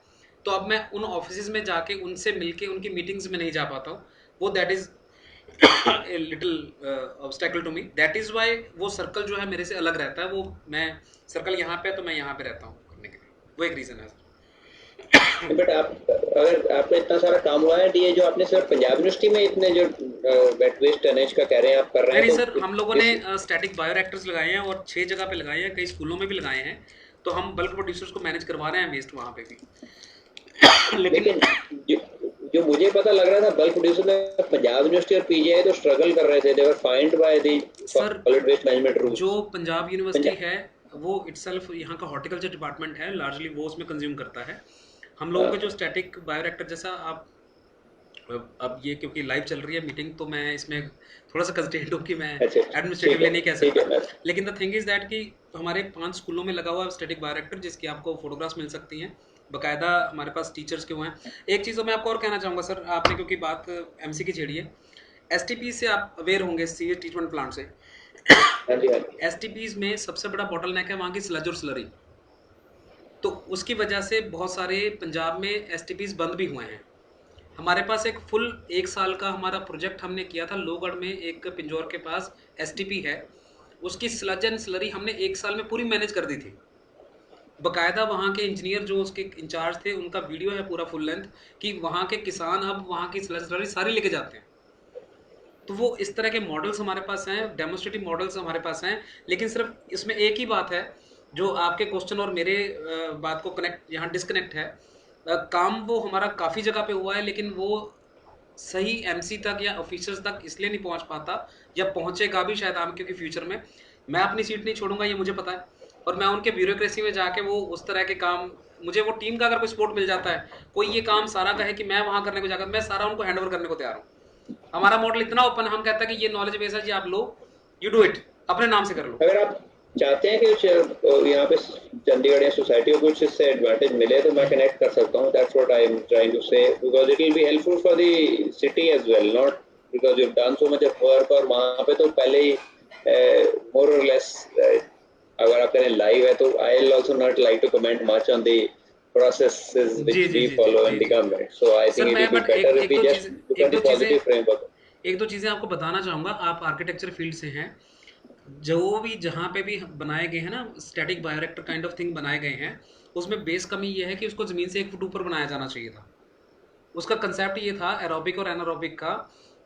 तो अब मैं उन ऑफिस में जाके उनसे मिलके उनकी मीटिंग्स में नहीं जा पाता हूँ। वो that is a little obstacle to me. That is why वो सर्कल जो है मेरे से अलग रहता है। वो मैं सर्कल यहाँ पे तो मैं यहाँ पे रहता हूँ करने के लिए, वो एक रीज़न है। बट अगर आपका इतना सारा काम हुआ है, ये जो आपने सर पंजाब यूनिवर्सिटी में इतने जो वेट वेस्ट टनेज का कह रहे हैं आप कर रहे हैं, नहीं सर, हम लोगों ने स्टैटिक बायोरिएक्टर्स लगाए हैं और 6 जगह पे लगाए हैं, कई स्कूलों में भी लगाए हैं, तो हम बल्क प्रोड्यूसर्स को मैनेज करवा रहे हैं वेस्ट वहाँ पे भी। लेकिन जो मुझे पता लग रहा था बल्क प्रोड्यूसर में पंजाब यूनिवर्सिटी और पीजीआई तो स्ट्रगल कर रहे थे, they were find by the solid waste management rules. जो पंजाब यूनिवर्सिटी है वो इटसेल्फ यहाँ का हॉर्टिकल्चर डिपार्टमेंट है, लार्जली वो उसमें कंज्यूम करता है। हम लोगों को जो स्टैटिक बायोरिएक्टर जैसा आप अब ये क्योंकि लाइव चल रही है मीटिंग, तो मैं इसमें थोड़ा सा कंस्ट्रेंट हूँ कि मैं एडमिनिस्ट्रेटिवली नहीं कह सकता, लेकिन द थिंग इज दैट कि हमारे 5 स्कूलों में लगा हुआ है स्टैटिक बायोरिएक्टर, जिसकी आपको फोटोग्राफ्स मिल सकती हैं। बाकायदा हमारे पास टीचर्स के हुए हैं। एक चीज़ तो मैं आपको और कहना चाहूँगा सर, आपने क्योंकि बात एमसी की छेड़ी है, एसटीपी से आप अवेयर होंगे, सीएस ट्रीटमेंट प्लांट से। हाँ जी, हाँ जी। एसटीपीज में सबसे बड़ा बॉटलनेक है वहाँ की स्लज और स्लरी, तो उसकी वजह से बहुत सारे पंजाब में एसटीपीज बंद भी हुए हैं। हमारे पास एक फुल 1 साल का हमारा प्रोजेक्ट हमने किया था लोहगढ़ में, एक पिंजौर के पास एसटीपी है, उसकी स्लज एंड स्लरी हमने 1 साल में पूरी मैनेज कर दी थी। बाकायदा वहाँ के इंजीनियर जो उसके इंचार्ज थे, उनका वीडियो है पूरा फुल लेंथ कि वहाँ के किसान अब वहाँ की स्लज स्लरी सारी लेके जाते हैं। तो वो इस तरह के मॉडल्स हमारे पास हैं, डेमोस्ट्रेटिव मॉडल्स हमारे पास हैं। लेकिन सिर्फ इसमें एक ही बात है जो आपके क्वेश्चन और मेरे बात को कनेक्ट, यहाँ डिस्कनेक्ट है। काम वो हमारा काफ़ी जगह पे हुआ है, लेकिन वो सही एमसी तक या ऑफिसर्स तक इसलिए नहीं पहुंच पाता, या पहुंचेगा भी शायद आम, क्योंकि फ्यूचर में मैं अपनी सीट नहीं छोड़ूंगा, ये मुझे पता है। और मैं उनके ब्यूरोक्रेसी में जाके वो उस तरह के काम, मुझे वो टीम का अगर कोई सपोर्ट मिल जाता है, कोई ये काम सारा का है कि मैं वहाँ करने को जाकर, मैं सारा उनको हैंड ओवर करने को तैयार हूँ। हमारा मॉडल इतना ओपन है, हम कहते हैं कि ये नॉलेज बेस है जी, आप लो, यू डू इट, अपने नाम से कर लो। अगर आप चाहते हैं कि यहाँ पे चंडीगढ़ या सोसाइटी को कुछ इससे एडवांटेज मिले तो मैं कनेक्ट कर सकता हूँ। That's what I am trying to say, because it will be helpful for the city as well, not because you done so much of work. और वहाँ पे तो पहले ही मोर और लेस, अगर आप करें लाइव है तो I will also not like to comment much on the processes which we follow in the government. So I think it will be better if we just look at the positive framework. एक दो चीज़ें आपको बताना चाहूँगा। आप architecture field से हैं, जो भी जहाँ पे भी बनाए गए हैं ना स्टैटिक बायोरेक्टर काइंड ऑफ थिंग बनाए गए हैं, उसमें बेस कमी ये है कि उसको ज़मीन से 1 फुट ऊपर बनाया जाना चाहिए था। उसका कंसेप्ट ये था एरोबिक और एनारोबिक का,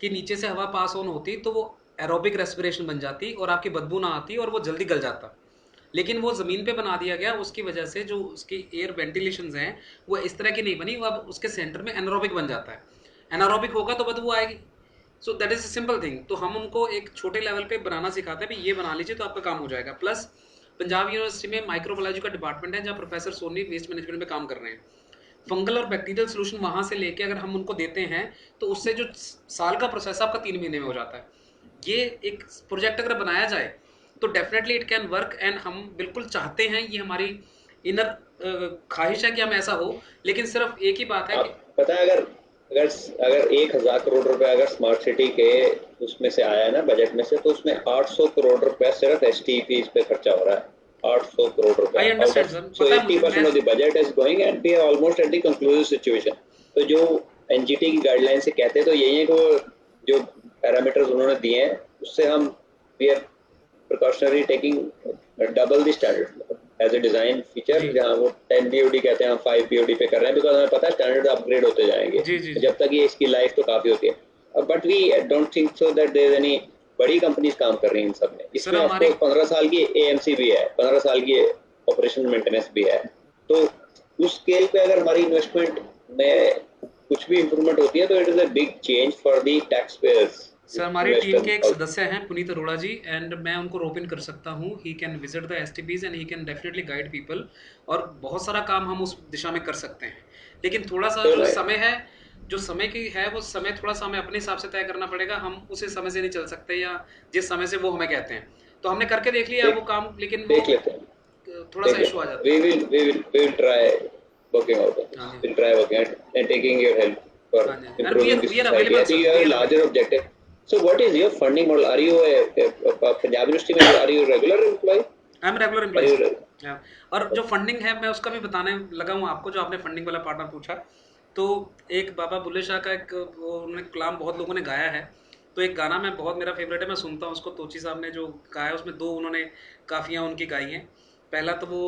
कि नीचे से हवा पास ऑन होती तो वो एरोबिक रेस्पिरेशन बन जाती और आपकी बदबू ना आती और वो जल्दी गल जाता। लेकिन वो ज़मीन पे बना दिया गया, उसकी वजह से जो उसकी एयर वेंटिलेशंस हैं वो इस तरह की नहीं बनी, वो अब उसके सेंटर में एनारोबिक बन जाता है। एनारोबिक होगा तो बदबू आएगी। So that is a simple thing. तो हम उनको एक छोटे लेवल पे बनाना सिखाते हैं, भाई ये बना लीजिए तो आपका काम हो जाएगा। प्लस पंजाब यूनिवर्सिटी में माइक्रोबायोलॉजी का डिपार्टमेंट है जहाँ प्रोफेसर सोनी वेस्ट मैनेजमेंट में काम कर रहे हैं। फंगल और बैक्टीरियल सोल्यूशन वहाँ से लेके अगर हम उनको देते हैं तो उससे जो साल का प्रोसेस आपका 3 महीने में हो जाता है। ये एक प्रोजेक्ट अगर बनाया जाए तो definitely it can work, and हम बिल्कुल चाहते हैं, ये हमारी इनर ख्वाहिश है कि हम ऐसा हो। लेकिन सिर्फ एक ही बात है कि पता है, अगर 1000 करोड़ रुपए अगर स्मार्ट सिटी के उसमें से आया है ना बजट में से, तो उसमें 800 करोड़ रुपए सिर्फ एसटीपीज पे खर्चा हो रहा है। 800 करोड़ रुपए। I understand, sir. So 80% of the budget is going and we are almost at the conclusive situation. तो जो एनजीटी की गाइडलाइन से कहते हैं तो यही है कि वो जो पैरामीटर्स उन्होंने दिए हैं उससे हम we are precautionary taking double the standard as a design feature. जहाँ वो 10 BOD कहते हैं हम 5 BOD पे कर रहे हैं, बिकॉज हमें पता है स्टैंडर्ड अपग्रेड होते जाएंगे जब तक ये इसकी लाइफ तो काफी होती है। But we don't think so that there is any, बड़ी कंपनीज काम कर रही हैं इन सब में। इसमें आपको 15 साल की AMC भी है, 15 साल की ऑपरेशनल मेंटेनेंस भी है। तो उस स्केल पे अगर हमारी इन्वेस्टमेंट में कुछ भी इंप्रूवमेंट होती है तो it is a big change for the tax payers. Sir हमारी टीम के एक सदस्य हैं पुनीत अरोड़ा जी, एंड मैं उनको रोप इन कर सकता हूँ। He can visit the STPs and he can definitely guide people, और बहुत सारा काम हम उस दिशा में कर सकते हैं। लेकिन थोड़ा सा जो समय है, जो समय की है, वो समय थोड़ा सा हमें अपने हिसाब से तय करना पड़ेगा। हम उसी समय से नहीं चल सकते, या जिस समय से वो हमें कहते हैं। तो हमने करके देख लिया वो काम, लेकिन वो थोड़ा सा इशू आ जाता है। We will try working out. We'll try working and taking your help for improving this society. I think you have a larger objective. So what is your funding model? Are you a Punjab University में are you a regular employee? I am regular employee. और जो funding है मैं उसका भी बताने लगा हूँ आपको, जो आपने फंडिंग वाला पार्टनर पूछा। तो एक बाबा बुल्ले शाह का एक उन्होंने कलाम बहुत लोगों ने गाया है, तो एक गाना मैं बहुत मेरा फेवरेट है, मैं सुनता हूँ उसको। तोची साहब ने जो गाया है उसमें 2 उन्होंने काफियाँ उनकी गाई हैं। पहला तो वो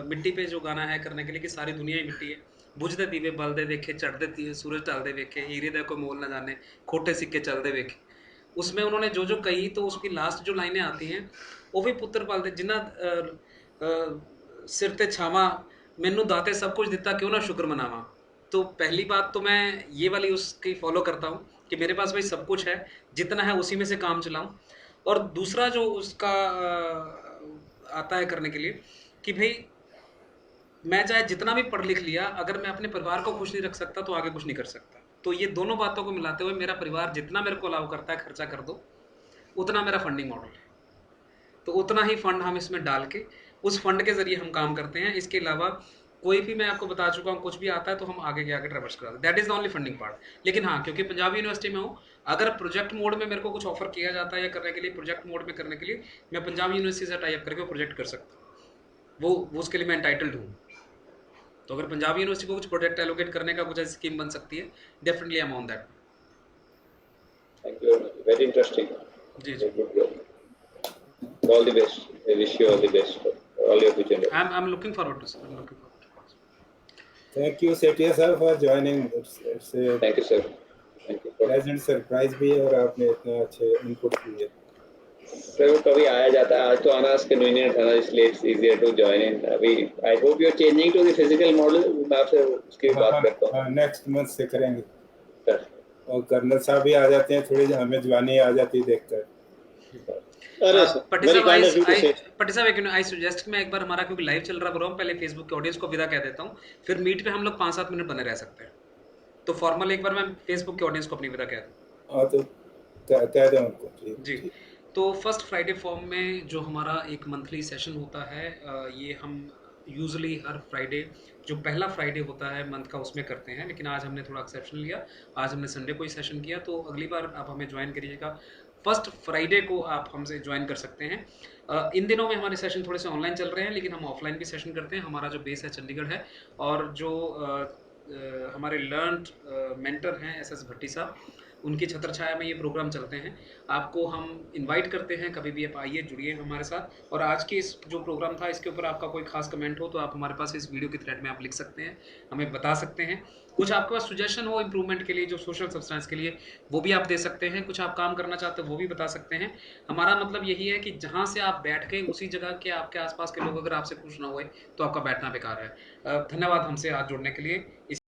मिट्टी पे जो गाना है करने के लिए कि सारी दुनिया ही मिट्टी है, बुझदे दीवे बलदे देखे, चढ़दे सूरज ढलदे वेखे, हीरे दे कोई मोल ना जाने, खोटे सिक्के चलदे वेखे। उसमें उन्होंने जो जो कही, तो उसकी लास्ट जो लाइनें आती हैं वो भी पुत्र पालते जिन्ना सिर ते छावा, मैनू दाते सब कुछ दिता, क्यों ना शुक्र मनावा। तो पहली बात तो मैं ये वाली उसकी फॉलो करता हूँ कि मेरे पास भाई सब कुछ है, जितना है उसी में से काम चलाऊँ। और दूसरा जो उसका आता है करने के लिए कि भाई मैं चाहे जितना भी पढ़ लिख लिया, अगर मैं अपने परिवार को खुश नहीं रख सकता तो आगे कुछ नहीं कर सकता। तो ये दोनों बातों को मिलाते हुए मेरा परिवार जितना मेरे को अलाउ करता है खर्चा कर दो, उतना मेरा फंडिंग मॉडल है। तो उतना ही फंड हम इसमें डाल के उस फंड के ज़रिए हम काम करते हैं। इसके अलावा कोई भी मैं आपको बता चुका हूँ, कुछ भी आता है तो हम आगे के आगे ट्रेवर्स कराते हैं, that is the only funding part. लेकिन हाँ, क्योंकि पंजाब यूनिवर्सिटी में हूँ, अगर प्रोजेक्ट मोड में मेरे को कुछ ऑफर किया जाता है या करने के लिए, प्रोजेक्ट मोड में करने के लिए, मैं पंजाब यूनिवर्सिटी से टाई अप करके वो प्रोजेक्ट कर सकता हूँ, वो उसके लिए मैं एंटाइटल्ड हूँ। तो अगर पंजाब यूनिवर्सिटी को कुछ प्रोजेक्ट एलोकेट करने का कुछ ऐसी स्कीम बन सकती है, definitely I am on that. Thank you. Very interesting. जी जी, Very good. All the best. I wish you all the best for all your future. I am looking forward to sir, I am looking forward. Thank you Sethia sir for joining. It's a Thank you, sir. Thank you. pleasant surprise भी है और आपने इतने अच्छे input दिए। Sir कभी आया जाता है, आज तो आना कन्वीनियंट था ना, इसलिए it's easier to join in. अभी I hope you are changing to the physical model, मैं आपसे उसकी बात करता हूँ। नेक्स्ट मंथ से करेंगे सर और कर्नल साहब भी आ जाते हैं, थोड़ी हमें जवानी आ जाती है देखकर। अरे सर, पट्टी very साहब kind of you to say. पट्टी साहब आई सजेस्ट मैं एक बार, हमारा क्योंकि लाइव चल रहा प्रोग्राम, पहले फेसबुक के ऑडियंस को विदा कह देता हूँ, फिर मीट पे हम लोग 5-7 मिनट बने रह सकते हैं। तो फॉर्मल एक बार मैं फेसबुक के ऑडियंस को अपनी विदा कह दूँ। हाँ तो कह दें उनको जी, तो फर्स्ट फ्राइडे फॉर्म में जो हमारा एक मंथली सेशन होता है, ये हम यूजुअली हर फ्राइडे, जो पहला फ्राइडे होता है मंथ का, उसमें करते हैं। लेकिन आज हमने थोड़ा एक्सेप्शन लिया, आज हमने संडे को ही सेशन किया, तो अगली बार आप हमें ज्वाइन करिएगा। फर्स्ट फ्राइडे को आप हमसे ज्वाइन कर सकते हैं। इन दिनों में हमारे सेशन थोड़े से ऑनलाइन चल रहे हैं, लेकिन हम ऑफलाइन भी सेशन करते हैं। हमारा जो बेस है चंडीगढ़ है, और जो हमारे लर्नड मेंटर हैं SS भट्टी साहब, उनकी छत्र छाया में ये प्रोग्राम चलते हैं। आपको हम इनवाइट करते हैं, कभी भी आप आइए, जुड़िए हमारे साथ। और आज के इस जो प्रोग्राम था, इसके ऊपर आपका कोई खास कमेंट हो तो आप हमारे पास इस वीडियो की थ्रेड में आप लिख सकते हैं, हमें बता सकते हैं। कुछ आपके पास सजेशन हो इम्प्रूवमेंट के लिए, जो सोशल सब्सटेंस के लिए, वो भी आप दे सकते हैं। कुछ आप काम करना चाहते हो वो भी बता सकते हैं। हमारा मतलब यही है कि जहाँ से आप बैठ के, उसी जगह के आपके आसपास के लोग अगर आपसे खुश ना हुए तो आपका बैठना बेकार है। धन्यवाद हमसे आज जुड़ने के लिए।